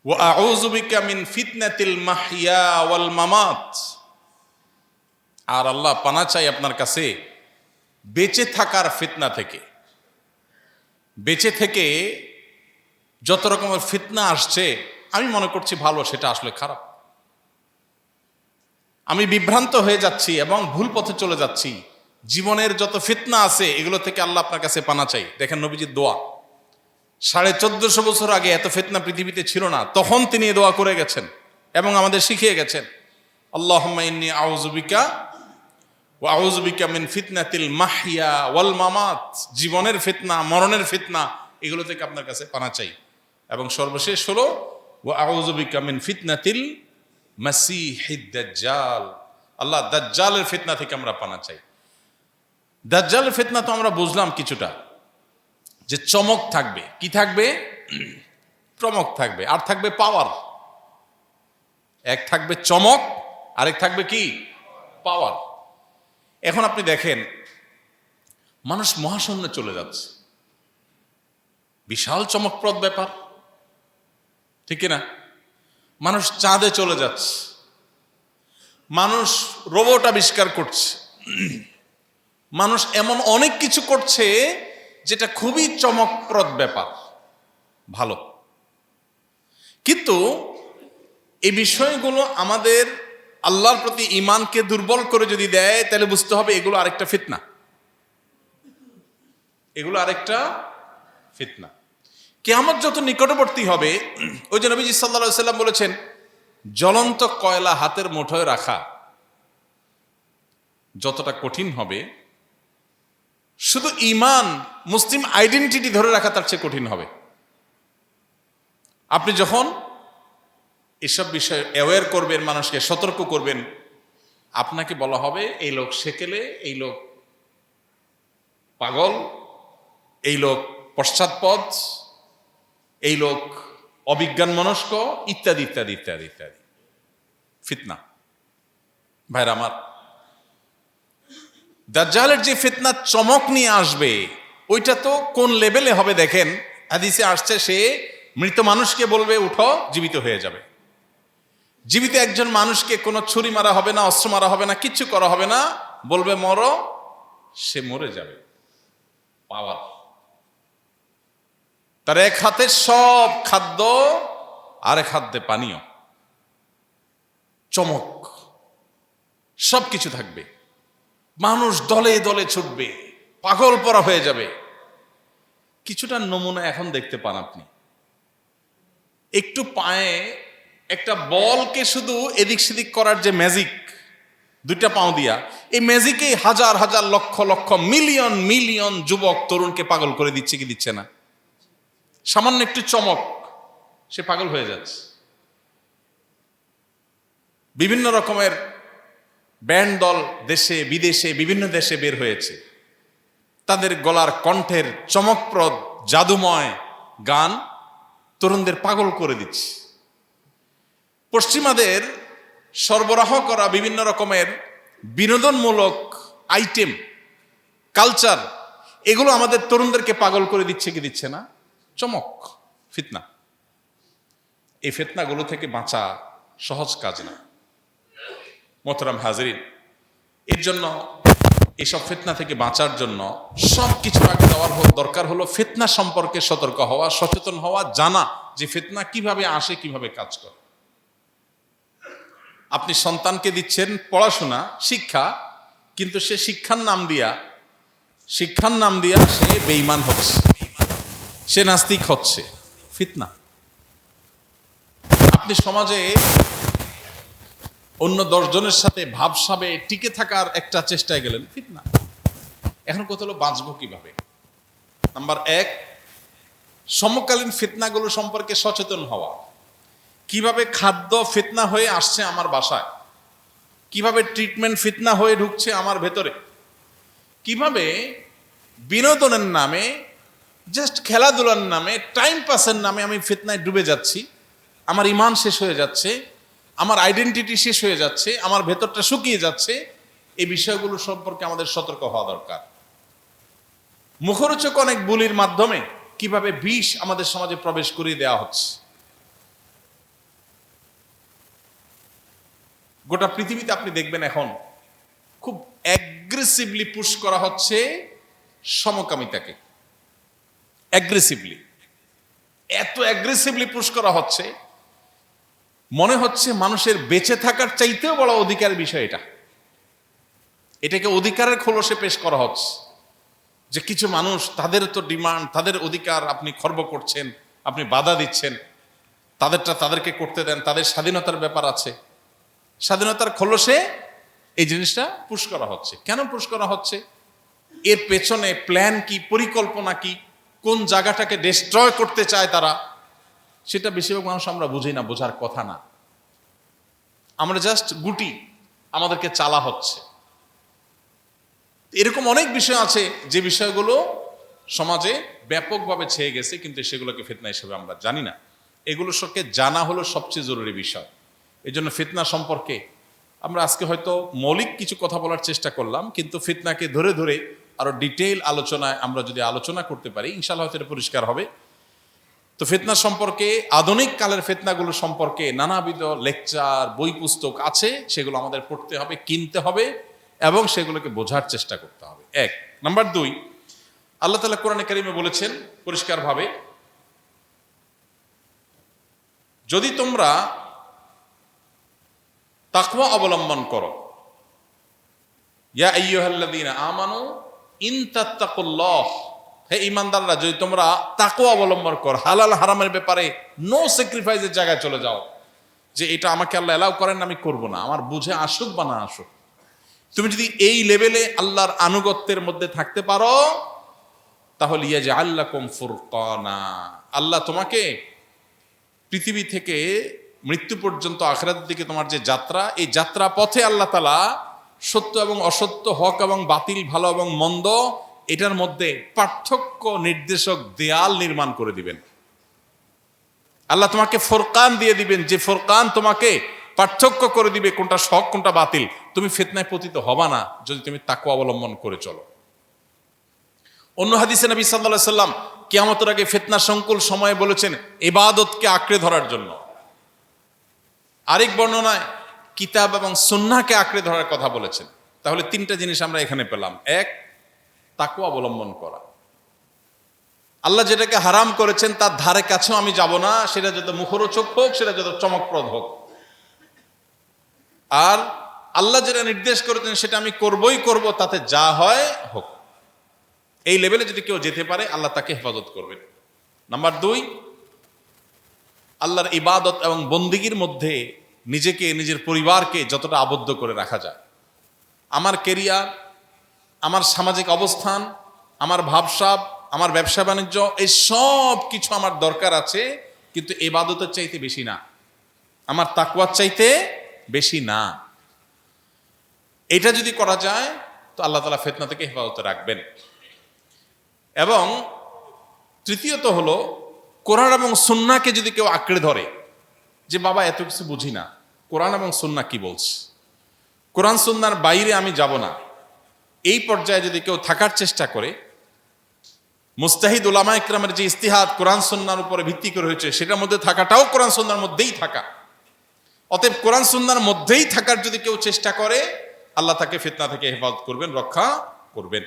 ওয়া আউযু বিকা মিন ফিতনাতিল মাহইয়া ওয়াল মামাত। আর আল্লাহ, পানাহ চাই আপনার কাছে বেঁচে থাকার ফিতনা থেকে। বেঁচে থেকে যত রকমের ফিতনা আসছে, আমি মনে করছি ভালো, সেটা আসলে খারাপ। আমি বিভ্রান্ত হয়ে যাচ্ছি এবং ভুল পথে চলে যাচ্ছি। জীবনের যত ফিতনা আছে এগুলো থেকে আল্লাহ আপনার কাছে পানাহ চাই। দেখেন নবীজির দোয়া, 1450 বছর আগে এত ফিতনা পৃথিবীতে ছিল না, তখন তিনি এই দোয়া করে গেছেন এবং আমাদের শিখিয়ে গেছেন, আল্লাহুম্মা ইন্নী আউযু বিকা ওয়া আউযু বিকা মিন ফিতনাতিল মাহইয়া ওয়াল মামাত। জীবনের ফিতনা, মরণের ফিতনা, এগুলো থেকে আপনার কাছে পানাহ চাই। এবং সর্বশেষ হলো, ওয়া আউযু বিকা মিন ফিতনাতিল মাসীহিদ দাজ্জাল। আল্লাহ, দাজ্জালের ফিতনা থেকে আমরা পানাহ চাই। দাজ্জালের ফিতনা তো আমরা বুঝলাম কিছুটা, যে চমক থাকবে। কি থাকবে? চমক থাকবে, আর থাকবে পাওয়ার। এক থাকবে চমক, আরেক থাকবে কি? পাওয়ার। এখন আপনি দেখেন, মানুষ মহাশূন্যে চলে যাচ্ছে, বিশাল চমকপ্রদ ব্যাপার, ঠিক না? মানুষ চাঁদে চলে যাচ্ছে, মানুষ রোবট আবিষ্কার করছে, মানুষ এমন অনেক কিছু করছে যেটা খুবই চমকপ্রদ ব্যাপার, ভালো। কিন্তু এই বিষয়গুলো আমাদের আল্লাহর প্রতি ঈমানকে দুর্বল করে যদি দেয়, তাহলে বুঝতে হবে এগুলো আরেকটা ফিতনা। এগুলো আরেকটা ফিতনা। কিয়ামত যত নিকটবর্তী হবে, ওই যে নবীজি সাল্লাল্লাহু আলাইহি সাল্লাম বলেছেন, জ্বলন্ত কয়লা হাতের মুঠোয় রাখা যতটা কঠিন হবে, শুধু ঈমান, মুসলিম আইডেন্টিটি ধরে রাখা তার চেয়ে কঠিন হবে। আপনি যখন এসব বিষয়ে অ্যাওয়্যার করবেন, মানুষকে সতর্ক করবেন, আপনাকে বলা হবে এই লোক সেকেলে, এই লোক পাগল, এই লোক পশ্চাৎপদ, এই লোক অবিজ্ঞান মনস্ক, ইত্যাদি ইত্যাদি ইত্যাদি ইত্যাদি। ফিতনা। ভাইরা আমার, দাজ্জালের যে ফিতনা চমক নিয়ে আসবে, ওইটা তো কোন লেভেলে হবে দেখেন। হাদিসে আসছে, সে মৃত মানুষকে বলবে উঠো, জীবিত হয়ে যাবে। জীবিত একজন মানুষকে কোনো ছুরি মারা হবে না, অস্ত্র মারা হবে না, কিচ্ছু করা হবে না, বলবে মরো, সে মরে যাবে। পাওয়ার। তার এক হাতে সব খাদ্য আরেক হাত দিয়ে পানীয়, চমক, সব কিছু থাকবে। মানুষ দলে দলে ছুটবে, পাগল পরা হয়ে যাবে। কিছুটা নমুনা এখন দেখতে পান আপনি। একটু পায়ে একটা বলকে শুধু এদিক সেদিক করার যে ম্যাজিক, দুইটা পাও দিয়া, এই ম্যাজিকেই হাজার হাজার লক্ষ লক্ষ মিলিয়ন মিলিয়ন যুবক তরুণকে পাগল করে দিচ্ছে কি দিচ্ছে না? সামান্য একটু চমক, সে পাগল হয়ে যাচ্ছে। বিভিন্ন রকমের ব্যান্ড দল দেশে বিদেশে বিভিন্ন দেশে বের হয়েছে। তাদের গলার কণ্ঠের চমকপ্রদ জাদুময় গান তরুণদের পাগল করে দিচ্ছে। পশ্চিমাদের সরবরাহ করা বিভিন্ন রকমের বিনোদনমূলক আইটেম, কালচার, এগুলো আমাদের তরুণদেরকে পাগল করে দিচ্ছে কি দিচ্ছে না? চমক, ফিতনা। এই ফিতনাগুলো থেকে বাঁচা সহজ কাজ না মোহতারাম হাজরিন। এর জন্য এসব ফিতনা থেকে বাঁচার জন্য সব কিছু আগে দেওয়ার দরকার হলো ফিতনা সম্পর্কে সতর্ক হওয়া, সচেতন হওয়া, জানা যে ফিতনা কিভাবে আসে, কিভাবে কাজ করে। আপনি সন্তানকে দিচ্ছেন পড়াশোনা, শিক্ষা, কিন্তু সে শিক্ষার নাম দিয়া সে বেঈমান হচ্ছে, সে নাস্তিক হচ্ছে, ফিতনা। আপনি সমাজে অন্য 10 জনের সাথে ভাবসাবে টিকে থাকার একটা চেষ্টায় গেলেন, ফিতনা। এখন কত হলো বাঁচবো কিভাবে? নাম্বার 1, সমকালীন ফিতনাগুলো সম্পর্কে সচেতন হওয়া। কিভাবে খাদ্য ফিতনা হয়ে আসছে আমার বাসায়, কিভাবে ট্রিটমেন্ট ফিতনা হয়ে ঢুকছে আমার ভেতরে, কিভাবে বিনোদনের নামে, জাস্ট খেলাধুলার নামে, টাইম পাসের নামে আমি ফিতনায় ডুবে যাচ্ছি, আমার ইমান শেষ হয়ে যাচ্ছে, আমার আইডেন্টিটি শেষ হয়ে যাচ্ছে, আমার ভেতরটা শুকিয়ে যাচ্ছে। এই বিষয়গুলো সম্পর্কে আমাদের সতর্ক হওয়া দরকার। মুখরোচক অনেক বুলির মাধ্যমে কিভাবে বিষ আমাদের সমাজে প্রবেশ করিয়ে দেওয়া হচ্ছে। গোটা পৃথিবীতে আপনি দেখবেন এখন খুব অ্যাগ্রেসিভলি পুশ করা হচ্ছে সমকামিতাকে। অ্যাগ্রেসিভলি, এত অ্যাগ্রেসিভলি পুশ করা হচ্ছে, মনে হচ্ছে মানুষের বেঁচে থাকার চাইতেও বড় অধিকার বিষয় এটা। এটাকে অধিকারের খোলসে পেশ করা হচ্ছে যে কিছু মানুষ, তাদের তো ডিমান্ড, তাদের অধিকার আপনি খর্ব করছেন, আপনি বাধা দিচ্ছেন, তাদেরটা তাদেরকে করতে দেন, তাদের স্বাধীনতার ব্যাপার আছে। স্বাধীনতার খোলসে এই জিনিসটা পুশ করা হচ্ছে। কেন পুশ করা হচ্ছে? এর পেছনে প্ল্যান কি, পরিকল্পনা কি, কোন জায়গাটাকে ডিস্ট্রয় করতে চায় তারা, সেটা বেশিরভাগ মানুষ আমরা বুঝি না, বোঝার কথা না। আমরা জাস্ট গুটি, আমাদেরকে চালা হচ্ছে। এরকম অনেক বিষয় আছে যে বিষয়গুলো সমাজে ব্যাপকভাবে ছেয়ে গেছে, কিন্তু সেগুলোকে ফিতনা হিসেবে আমরা জানি না। এগুলোর সঙ্গে জানা হলো সবচেয়ে জরুরি বিষয়। এই জন্য ফিতনা সম্পর্কে আমরা আজকে হয়তো মৌলিক কিছু কথা বলার চেষ্টা করলাম, কিন্তু ফিতনাকে ধরে ধরে আরো ডিটেইল আলোচনায় আমরা যদি আলোচনা করতে পারি, ইনশাআল্লাহ হয়তো এটা পরিষ্কার হবে। তো ফিতনা সম্পর্কে, আধুনিক কালের ফিতনাগুলো সম্পর্কে নানাবিধ লেকচার, বই পুস্তক আছে, সেগুলো আমাদের পড়তে হবে, কিনতে হবে এবং সেগুলোকে বোঝার চেষ্টা করতে হবে। 1 নাম্বার 2, আল্লাহ তাআলা কোরআনে কারিমে বলেছেন পরিষ্কারভাবে, যদি তোমরা তাকওয়া অবলম্বন করো, ইয়া আইয়ুহাল্লাযীনা আমানু ইন তাত্তাকুল্লাহ, হে ঈমানদাররা, যদি তোমরা তাকওয়া অবলম্বন করো, হালাল হারামের ব্যাপারে নো স্যাক্রিফাইসের জায়গায় চলে যাও, যে এটা আমাকে আল্লাহ এলাও করেন, আমি করব না, আমার বুঝে আসুক বা না আসুক। তুমি যদি এই লেভেলে আল্লাহর আনুগত্যের মধ্যে থাকতে পারো, তাহলে ইয়াজআল লাকুম ফুরকানা, আল্লাহ তোমাকে পৃথিবী থেকে মৃত্যু পর্যন্ত আখিরাতের দিকে তোমার যে যাত্রা, এই যাত্রা পথে আল্লাহ তাআলা সত্য এবং অসত্য, হক এবং বাতিল, ভালো এবং মন্দ, এটার মধ্যে পার্থক্য নির্দেশক দেয়াল নির্মাণ করে দিবেন। আল্লাহ তোমাকে ফুরকান দিয়ে দিবেন, যে ফুরকান তোমাকে পার্থক্য করে দিবে কোনটা হক কোনটা বাতিল। তুমি ফিতনায় পতিত হবা না যদি তুমি তাকওয়া অবলম্বন করে চলো। অন্য হাদিসে নবী সাল্লাল্লাহু আলাইহি সাল্লাম কিয়ামতের আগে ফিতনা সংকুল সময়ে বলেছেন ইবাদতকে আঁকড়ে ধরার জন্য। আরেক বর্ণনায় কিতাব এবং সুন্নাহকে আঁকড়ে ধরার কথা বলেছেন। তাহলে 3টা জিনিস আমরা এখানে পেলাম। 1, তাকওয়া অবলম্বন করা। আল্লাহ যেটাকে হারাম করেছেন তার ধারে কাছেও আমি যাব না, সেটা যত মুখরোচক হোক, সেটা যত চমকপ্রদ হোক। আর আল্লাহ যেটা নির্দেশ করেছেন সেটা আমি করবই করব, তাতে যা হয় হোক। এই লেভেলে যদি কেউ যেতে পারে, আল্লাহ তাকে হেফাজত করবেন। নাম্বার 2, আল্লাহর ইবাদত এবং বন্দিগির মধ্যে নিজেকে, নিজের পরিবারকে যতটা আবদ্ধ করে রাখা যায়। আমার কেরিয়ার, আমার সামাজিক অবস্থান, আমার ভাবসাব, আমার ব্যবসা বাণিজ্য, এই সব কিছু আমার দরকার আছে, কিন্তু ইবাদতের চাইতে বেশি না, আমার তাকওয়ার চাইতে বেশি না। এটা যদি করা যায় তো আল্লাহ তাআলা ফিতনা থেকে হেফাজতে রাখবেন। এবং তৃতীয়ত হলো, কোরআন এবং সুন্নাহকে যদি কেউ আঁকড়ে ধরে যে বাবা এত কিছু বুঝি না, কোরআন এবং সুন্নাহ কি বলছে, কোরআন সুন্নাহর বাইরে আমি যাব না, এই পর্যায়ে যদি কেউ থাকার চেষ্টা করে, মুস্তাহিদ উলামা ইকরামের যে ইস্তিহাদ কোরআন সুন্নাহর উপরে ভিত্তি করে হয়েছে, সেটার মধ্যে থাকাটাও কোরআন সুন্নাহর মধ্যেই থাকা। অতএব কোরআন সুন্নাহর মধ্যেই থাকার যদি কেউ চেষ্টা করে, আল্লাহ তাকে ফিতনা থেকে হেফাজত করবেন, রক্ষা করবেন।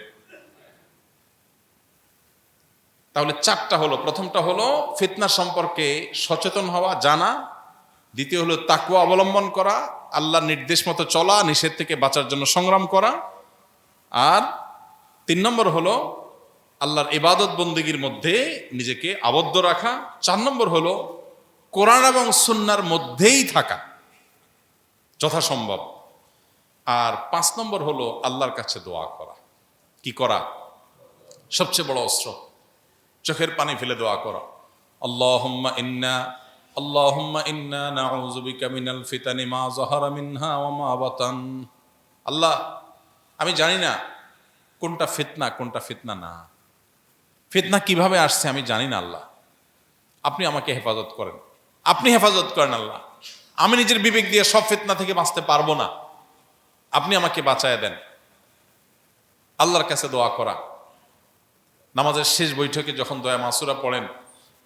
তাহলে 4টা হলো। প্রথমটা হলো ফিতনা সম্পর্কে সচেতন হওয়া, জানা। দ্বিতীয় হলো তাকওয়া অবলম্বন করা, আল্লাহর নির্দেশ মতো চলা, নিষেধ থেকে বাঁচার জন্য সংগ্রাম করা। আর 3 নম্বর হলো আল্লাহর ইবাদত বন্দেগীর মধ্যে নিজেকে আবদ্ধ রাখা। 4 নম্বর হলো কোরআন এবং সুন্নাহর মধ্যেই থাকা যথাসম্ভব। আর 5 নম্বর হলো আল্লাহর কাছে দোয়া করা। কি করা? সবচেয়ে বড় অস্ত্র, চোখের পানি ফেলে দোয়া করা। আল্লাহুম্মা ইন্না নাউযু বিকা মিনাল ফিতানি মা যাহারা মিনহা ওয়া মা বাতান। আল্লাহ, আমি জানি না কোনটা ফিতনা কোনটা ফিতনা না, ফিতনা কিভাবে আসছে আমি জানি না। আল্লাহ, আপনি আমাকে হেফাজত করেন, আপনি হেফাজত করেন। আল্লাহ, আমি নিজের বিবেক দিয়ে সব ফিতনা থেকে বাঁচতে পারবো না, আপনি আমাকে বাঁচায় দেন। আল্লাহর কাছে দোয়া করা। নামাজের শেষ বৈঠকে যখন দোয়া মাসুরা পড়েন,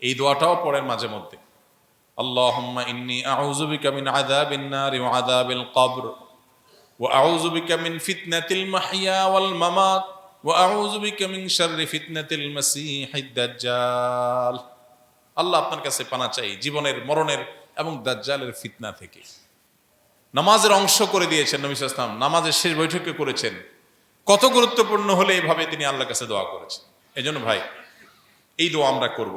এই দোয়াটাও পড়েন মাঝে মধ্যে। আল্লাহুম্মা ইন্নী আউযু বিকা মিন আযাবিন নারি ওয়া আযাবিল কবর ওয়া আউযু বিকা মিন ফিতনাতিল মাহইয়া ওয়াল মামাত ওয়া আউযু বিকা মিন শাররি ফিতনাতিল মাসীহিদ দাজ্জাল। আল্লাহ, আপনার কাছে পানা চাই জীবনের, মরণের এবং দাজ্জালের ফিতনা থেকে। নামাজের অংশ করে দিয়েছেন নবী সাল্লাল্লাহু আলাইহি ওয়াসাল্লাম, নামাজের শেষ বৈঠকে করেছেন। কত গুরুত্বপূর্ণ হলে এইভাবে তিনি আল্লাহর কাছে দোয়া করেছেন। এজন্য ভাই, এই দোয়া আমরা করব,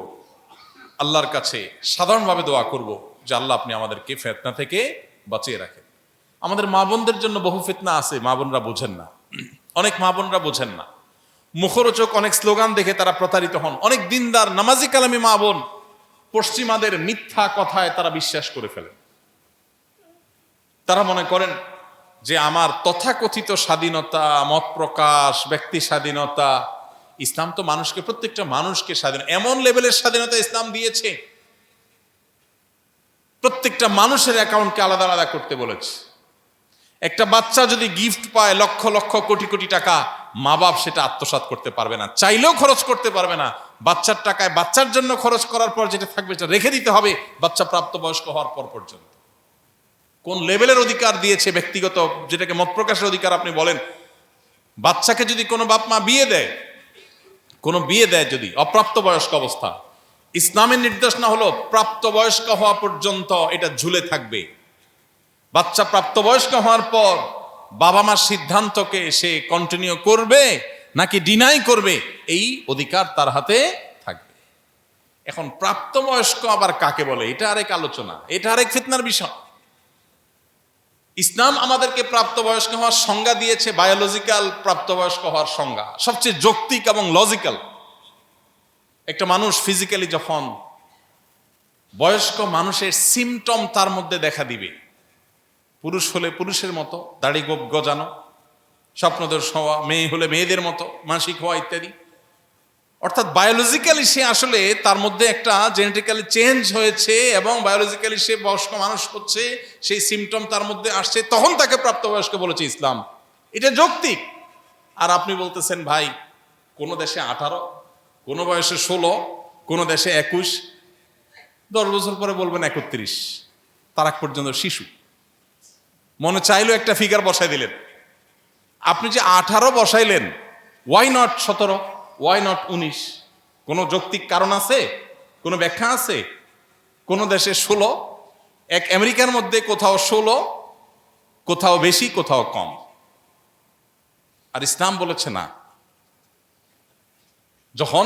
আল্লাহর কাছে সাধারণভাবে দোয়া করব যে আল্লাহ, আপনি আমাদেরকে ফিতনা থেকে বাঁচিয়ে রাখেন। আমাদের মা বোনদের জন্য বহু ফিতনা আছে, মা বোনরা বোঝেন না, অনেক মা বোনরা বোঝেন না। মুখরোচক অনেক স্লোগান দেখে তারা প্রতারিত হন। অনেক দিনদার নামাজি কালামি মা বোন পশ্চিমাদের মিথ্যা কথায় তারা বিশ্বাস করে ফেলেন। তারা মনে করেন যে আমার তথাকথিত স্বাধীনতা, মত প্রকাশ, ব্যক্তি স্বাধীনতা, ইসলাম তো মানুষকে, প্রত্যেকটা মানুষকে স্বাধীন, এমন লেভেলের স্বাধীনতা ইসলাম দিয়েছে। প্রত্যেকটা মানুষের অ্যাকাউন্টকে আলাদা আলাদা করতে বলেছে। একটা বাচ্চা যদি গিফট পায় লক্ষ লক্ষ কোটি কোটি টাকা, মা বাপ সেটা আত্মসাৎ করতে পারবে না, চাইলেও খরচ করতে পারবে না। বাচ্চার টাকায় বাচ্চার জন্য খরচ করার পর যেটা থাকবে সেটা রেখে দিতে হবে বাচ্চা প্রাপ্তবয়স্ক হওয়ার পর পর্যন্ত। কোন লেভেলের অধিকার দিয়েছে ব্যক্তিগত, যেটাকে মত প্রকাশের অধিকার আপনি বলেন। বাচ্চাকে যদি কোনো বাপ মা বিয়ে দেয়, কোনো বিয়ে দেয় যদি অপ্রাপ্তবয়স্ক অবস্থা, ইসলামের নির্দেশনা হলো প্রাপ্তবয়স্ক হওয়া পর্যন্ত এটা ঝুলে থাকবে। বাচ্চা প্রাপ্তবয়স্ক হওয়ার পর বাবা মার সিদ্ধান্তকে সে কন্টিনিউ করবে নাকি ডিনাই করবে, এই অধিকার তার হাতে থাকবে। এখন প্রাপ্তবয়স্ক আবার কাকে বলে, এটা আরেক আলোচনা, এটা আরেক ফিতনার বিষয়। ইসলাম আমাদেরকে প্রাপ্তবয়স্ক হওয়ার সংজ্ঞা দিয়েছে, বায়োলজিক্যাল প্রাপ্তবয়স্ক হওয়ার সংজ্ঞা, সবচেয়ে যৌক্তিক এবং লজিক্যাল। একটা মানুষ ফিজিক্যালি যখন বয়স্ক মানুষের সিমটম তার মধ্যে দেখা দিবে, পুরুষ হলে পুরুষের মতো দাড়ি গোপ গজানো, স্বপ্নদোষ হওয়া, মেয়ে হলে মেয়েদের মতো মাসিক হওয়া ইত্যাদি। অর্থাৎ বায়োলজিক্যালি সে আসলে তার মধ্যে একটা জেনেটিক্যালি চেঞ্জ হয়েছে এবং বায়োলজিক্যালি সে বয়স্ক মানুষ হচ্ছে, সেই সিমটম তার মধ্যে আসছে, তখন তাকে প্রাপ্তবয়স্ক বলেছে ইসলাম। এটা যৌক্তিক। আর আপনি বলতেছেন ভাই, কোনো দেশে 18, কোনো বয়সে 16, কোনো দেশে 21, 10 বছর পরে বলবেন 31, তার আগ পর্যন্ত শিশু। মনে চাইলেও একটা ফিগার বসাই দিলেন। আপনি যে 18 বসাইলেন, ওয়াই নট 17, ওয়াই নট 19? কোনো যৌক্তিক কারণ আছে? কোনো ব্যাখ্যা আছে? কোনো দেশে 16, এক আমেরিকার মধ্যে কোথাও 16, কোথাও বেশি কোথাও কম। আর ইসলাম বলেছে না, যখন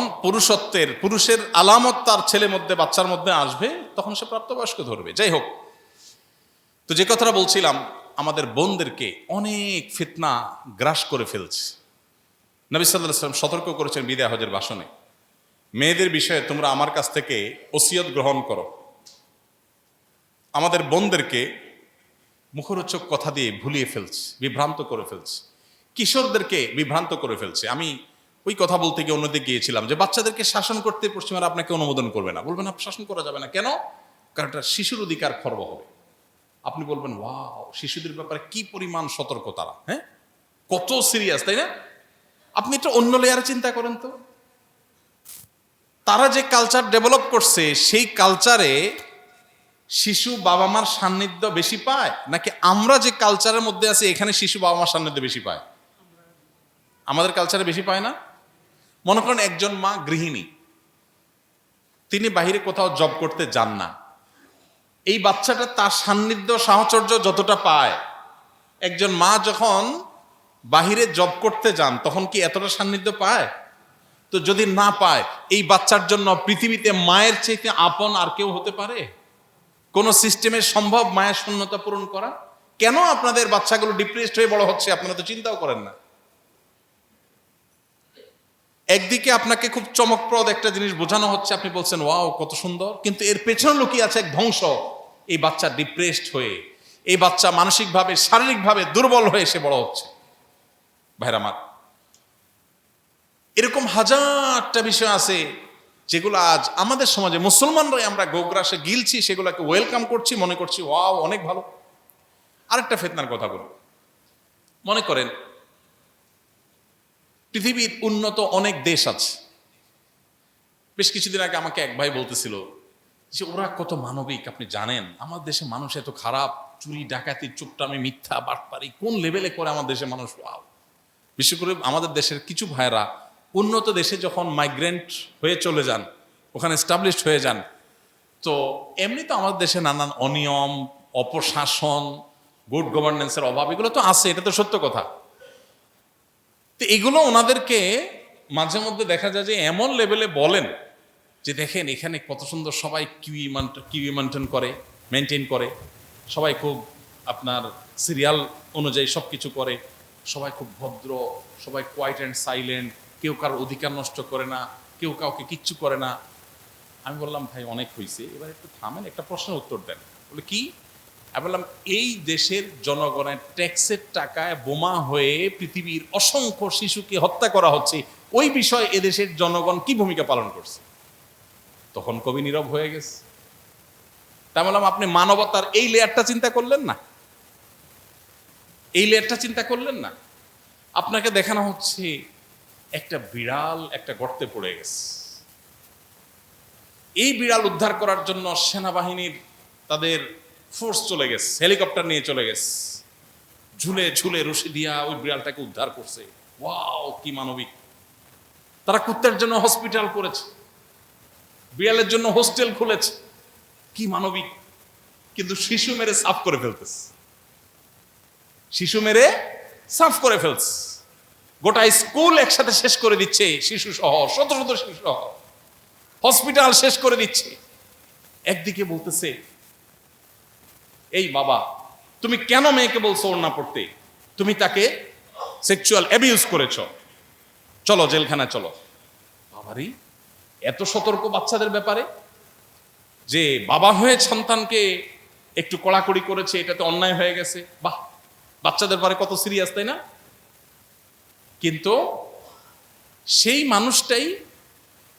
পুরুষের আলামত তার ছেলে মধ্যে বাচ্চার মধ্যে আসবে তখন সে প্রাপ্তবয়স্ক ধরবে। যাই হোক, তো যে কথাটা বলছিলাম, আমাদের বোনদেরকে অনেক ফিতনা গ্রাস করে ফেলছে। নবী সাল্লাল্লাহু আলাইহি ওয়াসাল্লাম সতর্ক করেছেন বিদায় হজের ভাষণে, মেয়েদের বিষয়ে তোমরা আমার কাছ থেকে ওসিয়ত গ্রহণ করো। আমাদের বোনদেরকে মুখরোচক কথা দিয়ে ভুলিয়ে ফেলছে, বিভ্রান্ত করে ফেলছে, কিশোরদেরকে বিভ্রান্ত করে ফেলছে। আমি ওই কথা বলতে গিয়ে অন্যদিকে গিয়েছিলাম যে বাচ্চাদেরকে শাসন করতে পশ্চিমারা আপনাকে অনুমোদন করবে না, বলবেন না শাসন করা যাবে না কেন? কারণ এটা শিশুর অধিকার খর্ব হবে। আপনি বলবেন ওয়াও, শিশুদের ব্যাপারে কি পরিমাণ সতর্ক তারা, হ্যাঁ, কত সিরিয়াস, তাই না? আপনি এটা অন্য লেয়ারে চিন্তা করেন তো, তারা যে কালচার ডেভেলপ করছে সেই কালচারে শিশু বাবা মার সান্নিধ্য বেশি পায়, নাকি আমরা যে কালচারের মধ্যে আছি এখানে শিশু বাবা মার সান্নিধ্য বেশি পায়? আমাদের কালচারে বেশি পায় না? মনে করেন একজন মা গৃহিণী, তিনি বাহিরে কোথাও জব করতে যান না, এই বাচ্চাটা তার সান্নিধ্য সাহচর্য যতটা পায়, একজন মা যখন বাহিরে জব করতে যান তখন কি এতটা সান্নিধ্য পায়? তো যদি না পায়, এই বাচ্চার জন্য পৃথিবীতে মায়ের চাইতে আপন আর কেউ হতে পারে? কোন সিস্টেমে সম্ভব মায়ের শূন্যতা পূরণ করা? কেন আপনাদের বাচ্চাগুলো ডিপ্রেসড হয়ে বড় হচ্ছে আপনারা তো চিন্তাও করেন না। একদিকে আপনাকে খুব চমকপ্রদ একটা জিনিস বোঝানো হচ্ছে, আপনি বলছেন ওয়াও কত সুন্দর, কিন্তু এর পেছনে লুকিয়ে আছে এক ধ্বংস। এই বাচ্চা ডিপ্রেসড হয়ে, এই বাচ্চা মানসিকভাবে শারীরিকভাবে দুর্বল হয়ে সে বড় হচ্ছে। ভাইরা আমার, এরকম হাজারটা বিষয় আছে যেগুলো আজ আমাদের সমাজে মুসলমানরাই আমরা গোগ্রাসে গিলছি, সেগুলোকে ওয়েলকাম করছি, মনে করছি ওয়াও অনেক ভালো। আরেকটা ফিতনার কথা বলি, মনে করেন পৃথিবীর উন্নত অনেক দেশ আছে। বেশ কিছুদিন আগে আমাকে এক ভাই বলতেছিল যে ওরা কত মানবিক, আপনি জানেন আমার দেশে মানুষ এত খারাপ, চুরি ডাকাতি চুপটামি মিথ্যা বাটপারি কোন লেভেলে করে আমার দেশের মানুষ। ওয়াও, বিশেষ করে আমাদের দেশের কিছু ভাইরা উন্নত দেশে যখন মাইগ্রেন্ট হয়ে চলে যান, ওখানে এস্টাবলিশড হয়ে যান, তো এমনি তো আমাদের দেশে নানান অনিয়ম, অপশাসন, গুড গভর্নেন্সের অভাব এগুলো তো আছে, এটা তো সত্য কথা। তো এগুলো ওনাদেরকে মাঝে মধ্যে দেখা যায় যে এমন লেভেলে বলেন যে দেখেন এখানে কত সুন্দর, সবাই কিউই মেনটেন করে, সবাই খুব আপনার সিরিয়াল অনুযায়ী সব কিছু করে, সবাই খুব ভদ্র, সবাই কোয়াইট অ্যান্ড সাইলেন্ট, কেউ কারোর অধিকার নষ্ট করে না, কেউ কাউকে কিচ্ছু করে না। আমি বললাম ভাই অনেক হয়েছে, এবার একটু থামেন, একটা প্রশ্নের উত্তর দেন। বলে কি? আমি বললাম এই দেশের জনগণের ট্যাক্সের টাকায় বোমা হয়ে পৃথিবীর অসংখ্য শিশুকে হত্যা করা হচ্ছে, ওই বিষয়ে এদেশের জনগণ কি ভূমিকা পালন করছে? তখন কবি নীরব হয়ে গেছে। তাই বললাম আপনি মানবতার এই লেয়ারটা চিন্তা করলেন না, এই লেয়ারটা চিন্তা করলেন না। আপনাকে দেখানো হচ্ছে একটা বিড়াল একটা গর্তে পড়ে গেছে, এই বিড়াল উদ্ধার করার জন্য সেনাবাহিনীর তাদের ফোর্স চলে গেছে, হেলিকপ্টার নিয়ে চলে গেছে, ঝুলে ঝুলে রশি দিয়া ওই বিড়ালটাকে উদ্ধার করছে। ওয়াও কি মানবিক! তারা কুত্তার জন্য হসপিটাল করেছে, বিড়ালের জন্য হোস্টেল খুলেছে, কি মানবিক! কিন্তু শিশু মেরে সাফ করে ফেলতেছে, শিশু মেরে সাফ করে ফেলছে, গোটা স্কুল একসাথে শেষ করে দিচ্ছে, শিশু সহ, শত শত শিশু সহ হসপিটাল শেষ করে দিচ্ছে। একদিকে বলতেছে এই বাবা তুমি কেন মেয়েকে বলছো ওড়না পড়তে, তুমি তাকে সেক্সুয়াল অ্যাবিউজ করেছ, চলো জেলখানায় চলো। বাবারই এত সতর্ক বাচ্চাদের ব্যাপারে, যে বাবা হয়ে সন্তানকে একটু কড়াকড়ি করেছে, এটাতে অন্যায় হয়ে গেছে। বাহ, বাচ্চাদের ব্যাপারে কত সিরিয়াস, তাই না? কিন্তু সেই মানুষটাই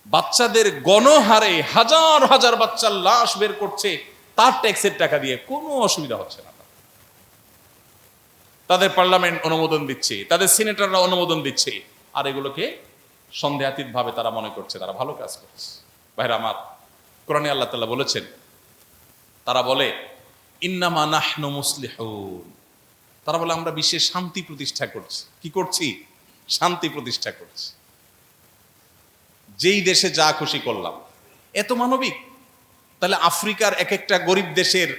বাচ্চাদের গণহারে হাজার হাজার বাচ্চার লাশ বের করছে তার ট্যাক্সের টাকা দিয়ে, কোনো অসুবিধা হচ্ছে না। তাদের পার্লামেন্ট অনুমোদন দিচ্ছে, তাদের সিনেটররা অনুমোদন দিচ্ছে, আর এগুলোকে সন্দেহাতীত ভাবে তারা মনে করছে তারা ভালো কাজ করছে। ভাইরা আমার, কোরআনে আল্লাহ তাআলা বলেছেন, তারা বলে ইন্নামা নাহনু মুসলিহুন, তারা বলে আমরা বিশ্বে শান্তি প্রতিষ্ঠা করছি। কি করছি? শান্তি প্রতিষ্ঠা করছি। যেই দেশে যা খুশি করলাম, এত মানবিক? তাহলে আফ্রিকার এক একটা গরিব দেশের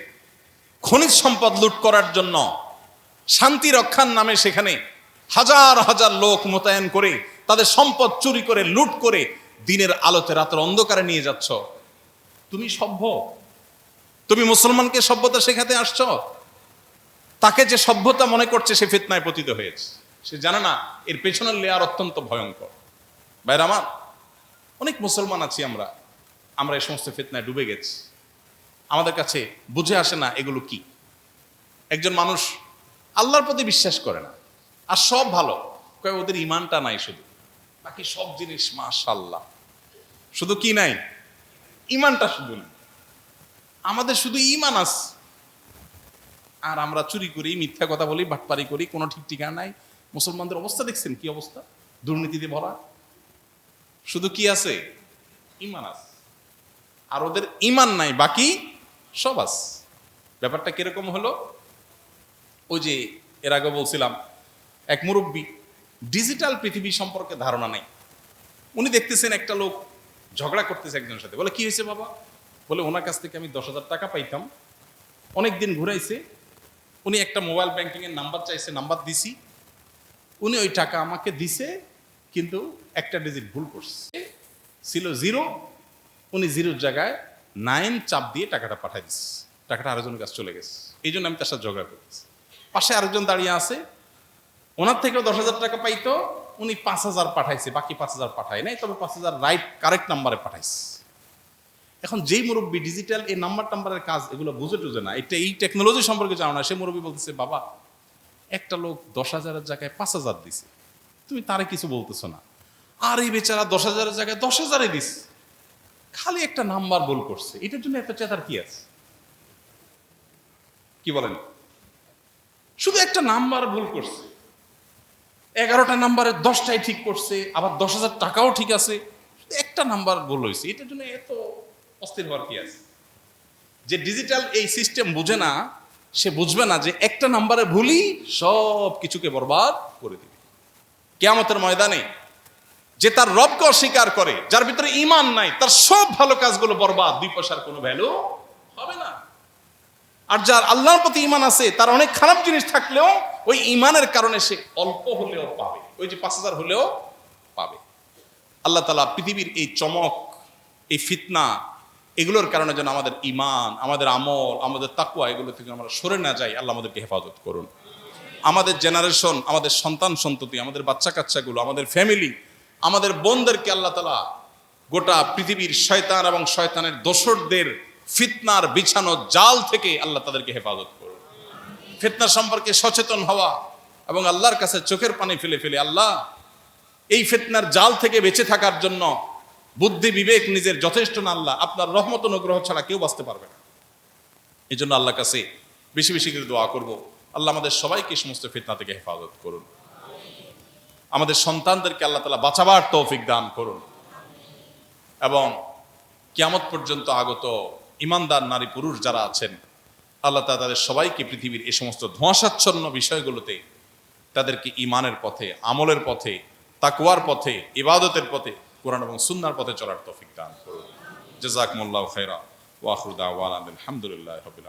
খনিজ সম্পদ লুট করার জন্য শান্তি রক্ষার নামে সেখানে হাজার হাজার লোক মোতায়েন করে তাদের সম্পদ চুরি করে লুট করে দিনের আলোতে রাতের অন্ধকারে নিয়ে যাচ্ছ। তুমি সভ্য? তুমি মুসলমানকে সভ্যতা শেখাতে আসছ? তাকে যে সভ্যতা মনে করছে সে ফিতনায় পতিত হয়েছে। সে জানে না এর পেছনের লেয়ার অত্যন্ত ভয়ঙ্কর। ভাইরা আমার, অনেক মুসলমান আছি আমরা এই সমস্ত ফিতনায় ডুবে গেছি। আমাদের কাছে বুঝে আসে না এগুলো কি। একজন মানুষ আল্লাহর প্রতি বিশ্বাস করে না, আর সব ভালো, কয় ওদের ইমানটা নাই, শুধু বাকি সব জিনিস মাশাআল্লাহ। শুধু কি নাই? ইমানটা শুধু নাই। আমাদের শুধু ইমান আছে, আর আমরা চুরি করি, মিথ্যা কথা বলি, বাটপারি করি, কোনো ঠিক ঠিকানা নাই। মুসলমানদের অবস্থা দেখছেন কি অবস্থা? দুর্নীতিতে ভরা। শুধু কি আছে? ইমান আছে। আর ওদের ইমান নাই, বাকি সব আছে। ব্যাপারটা কিরকম হলো? ওই যে এর আগে বলছিলাম, এক মুরব্বী, ডিজিটাল পৃথিবী সম্পর্কে ধারণা নাই। উনি দেখতেছেন একটা লোক ঝগড়া করতেছে একজনের সাথে। বলে, কি হয়েছে বাবা? বলে, ওনার কাছ থেকে আমি 10,000 টাকা পাইতাম, অনেকদিন ঘুরাইছে, উনি একটা মোবাইল ব্যাংকিং এর নাম্বার চাইছে, নাম্বার দিছি, উনি ওই টাকা আমাকে দিছে, কিন্তু একটা ডিজিট ভুল করছে, ছিল 0, উনি 0-র জায়গায় 9 চাপ দিয়ে টাকাটা পাঠাই দিচ্ছে। টাকাটা আরেকজনের কাছে চলে গেছে। এই জন্য আমি তার সাথে ঝগড়া করতেছি। পাশে আরেকজন দাঁড়িয়ে আছে, ওনার থেকেও 10,000 টাকা পাইতো, উনি 5,000 পাঠাইছে, বাকি 5,000 পাঠায় নাই, তবে 5,000 কারেক্ট নাম্বারে পাঠাইছে। এখন যেই মুরব্বী ডিজিটাল এই নাম্বারের কাজ এগুলো বুঝে টুঝে না, এই টেকনোলজি সম্পর্কে জানো না, সে মুরব্বী বলতেছে, বাবা, একটা লোক 10,000-এর জায়গায় 5,000 দিছে, তুমি তারে কিছু বলতেছো না। আর এই বেচারা 10,000-এর জায়গায় 10,000-ই দিছে, খালি একটা নাম্বার ভুল করছে, এটার জন্য এত চেতার কি আছে? কি বলেন? শুধু একটা নাম্বার ভুল করছে, 11টা নাম্বারের 10টাই ঠিক করছে, আবার 10,000 টাকাও ঠিক আছে, একটা নাম্বার ভুল হয়েছে, এটার জন্য এত অস্থির হওয়ার কি আছে? যে ডিজিটাল এই সিস্টেম বুঝে না, সে বুঝবে না যে একটা নাম্বারে ভুলই সব কিছুকে বরবাদ করে দিবে কিয়ামতের ময়দানে। যে তার রবকে অস্বীকার করে, যার ভিতরে ঈমান নাই, তার সব ভালো কাজগুলো বরবাদ, 2 পয়সার কোনো ভ্যালু হবে না। আর যার আল্লাহর প্রতি ঈমান আছে, তার অনেক খারাপ জিনিস থাকলেও ওই ঈমানের কারণে সে অল্প হলেও পাবে, ওই যে 5,000 হলেও পাবে। আল্লাহ তাআলা পৃথিবীর এই চমক, এই ফিতনা, এগুলোর কারণে যেন আমাদের ঈমান, আমাদের আমল, আমাদের তাকওয়া, এগুলো থেকে আমরা সরে না যাই। আল্লাহ আমাদেরকে হেফাজত করুন। আমাদের জেনারেশন, আমাদের সন্তান সন্ততি, আমাদের বাচ্চা কাচ্চাগুলো, আমাদের ফ্যামিলি, আমাদের বোনদেরকে আল্লাহ তাআলা গোটা পৃথিবীর শয়তান এবং শয়তানের দোসরদের ফিতনার বিছানো জাল থেকে আল্লাহ তাদেরকে হেফাজত করুন। ফিতনা সম্পর্কে সচেতন হওয়া এবং আল্লাহর কাছে চোখের পানি ফেলে ফেলে, আল্লাহ, এই ফিতনার জাল থেকে বেঁচে থাকার জন্য বুদ্ধি বিবেক নিজের যথেষ্ট না, আল্লাহ, আপনার রহমত অনুগ্রহ ছাড়া কেউ বাঁচতে পারবে না। এই জন্য আল্লাহর কাছে বেশি বেশি করে দোয়া করব, আল্লাহ আমাদের সবাইকে সমস্ত ফিতনা থেকে হেফাজত করুন। আমাদের সন্তানদেরকে আল্লাহ তাআলা বাঁচাবার তৌফিক দান করুন, এবং কিয়ামত পর্যন্ত আগত ঈমানদার নারী পুরুষ যারা আছেন, আল্লাহ তাআলা তাদের সবাইকে পৃথিবীর এই সমস্ত ধোঁয়াশাচ্ছন্ন বিষয়গুলোতে তাদেরকে ঈমানের পথে, আমলের পথে, তাকওয়ার পথে, ইবাদতের পথে, কোরআন এবং সুন্নাহর পথে চলার তৌফিক দান করুন। জাযাকুমুল্লাহু খাইরা ওয়া আখিরু দাওয়ানা আলহামদুলিল্লাহি রাব্বিল আলামিন।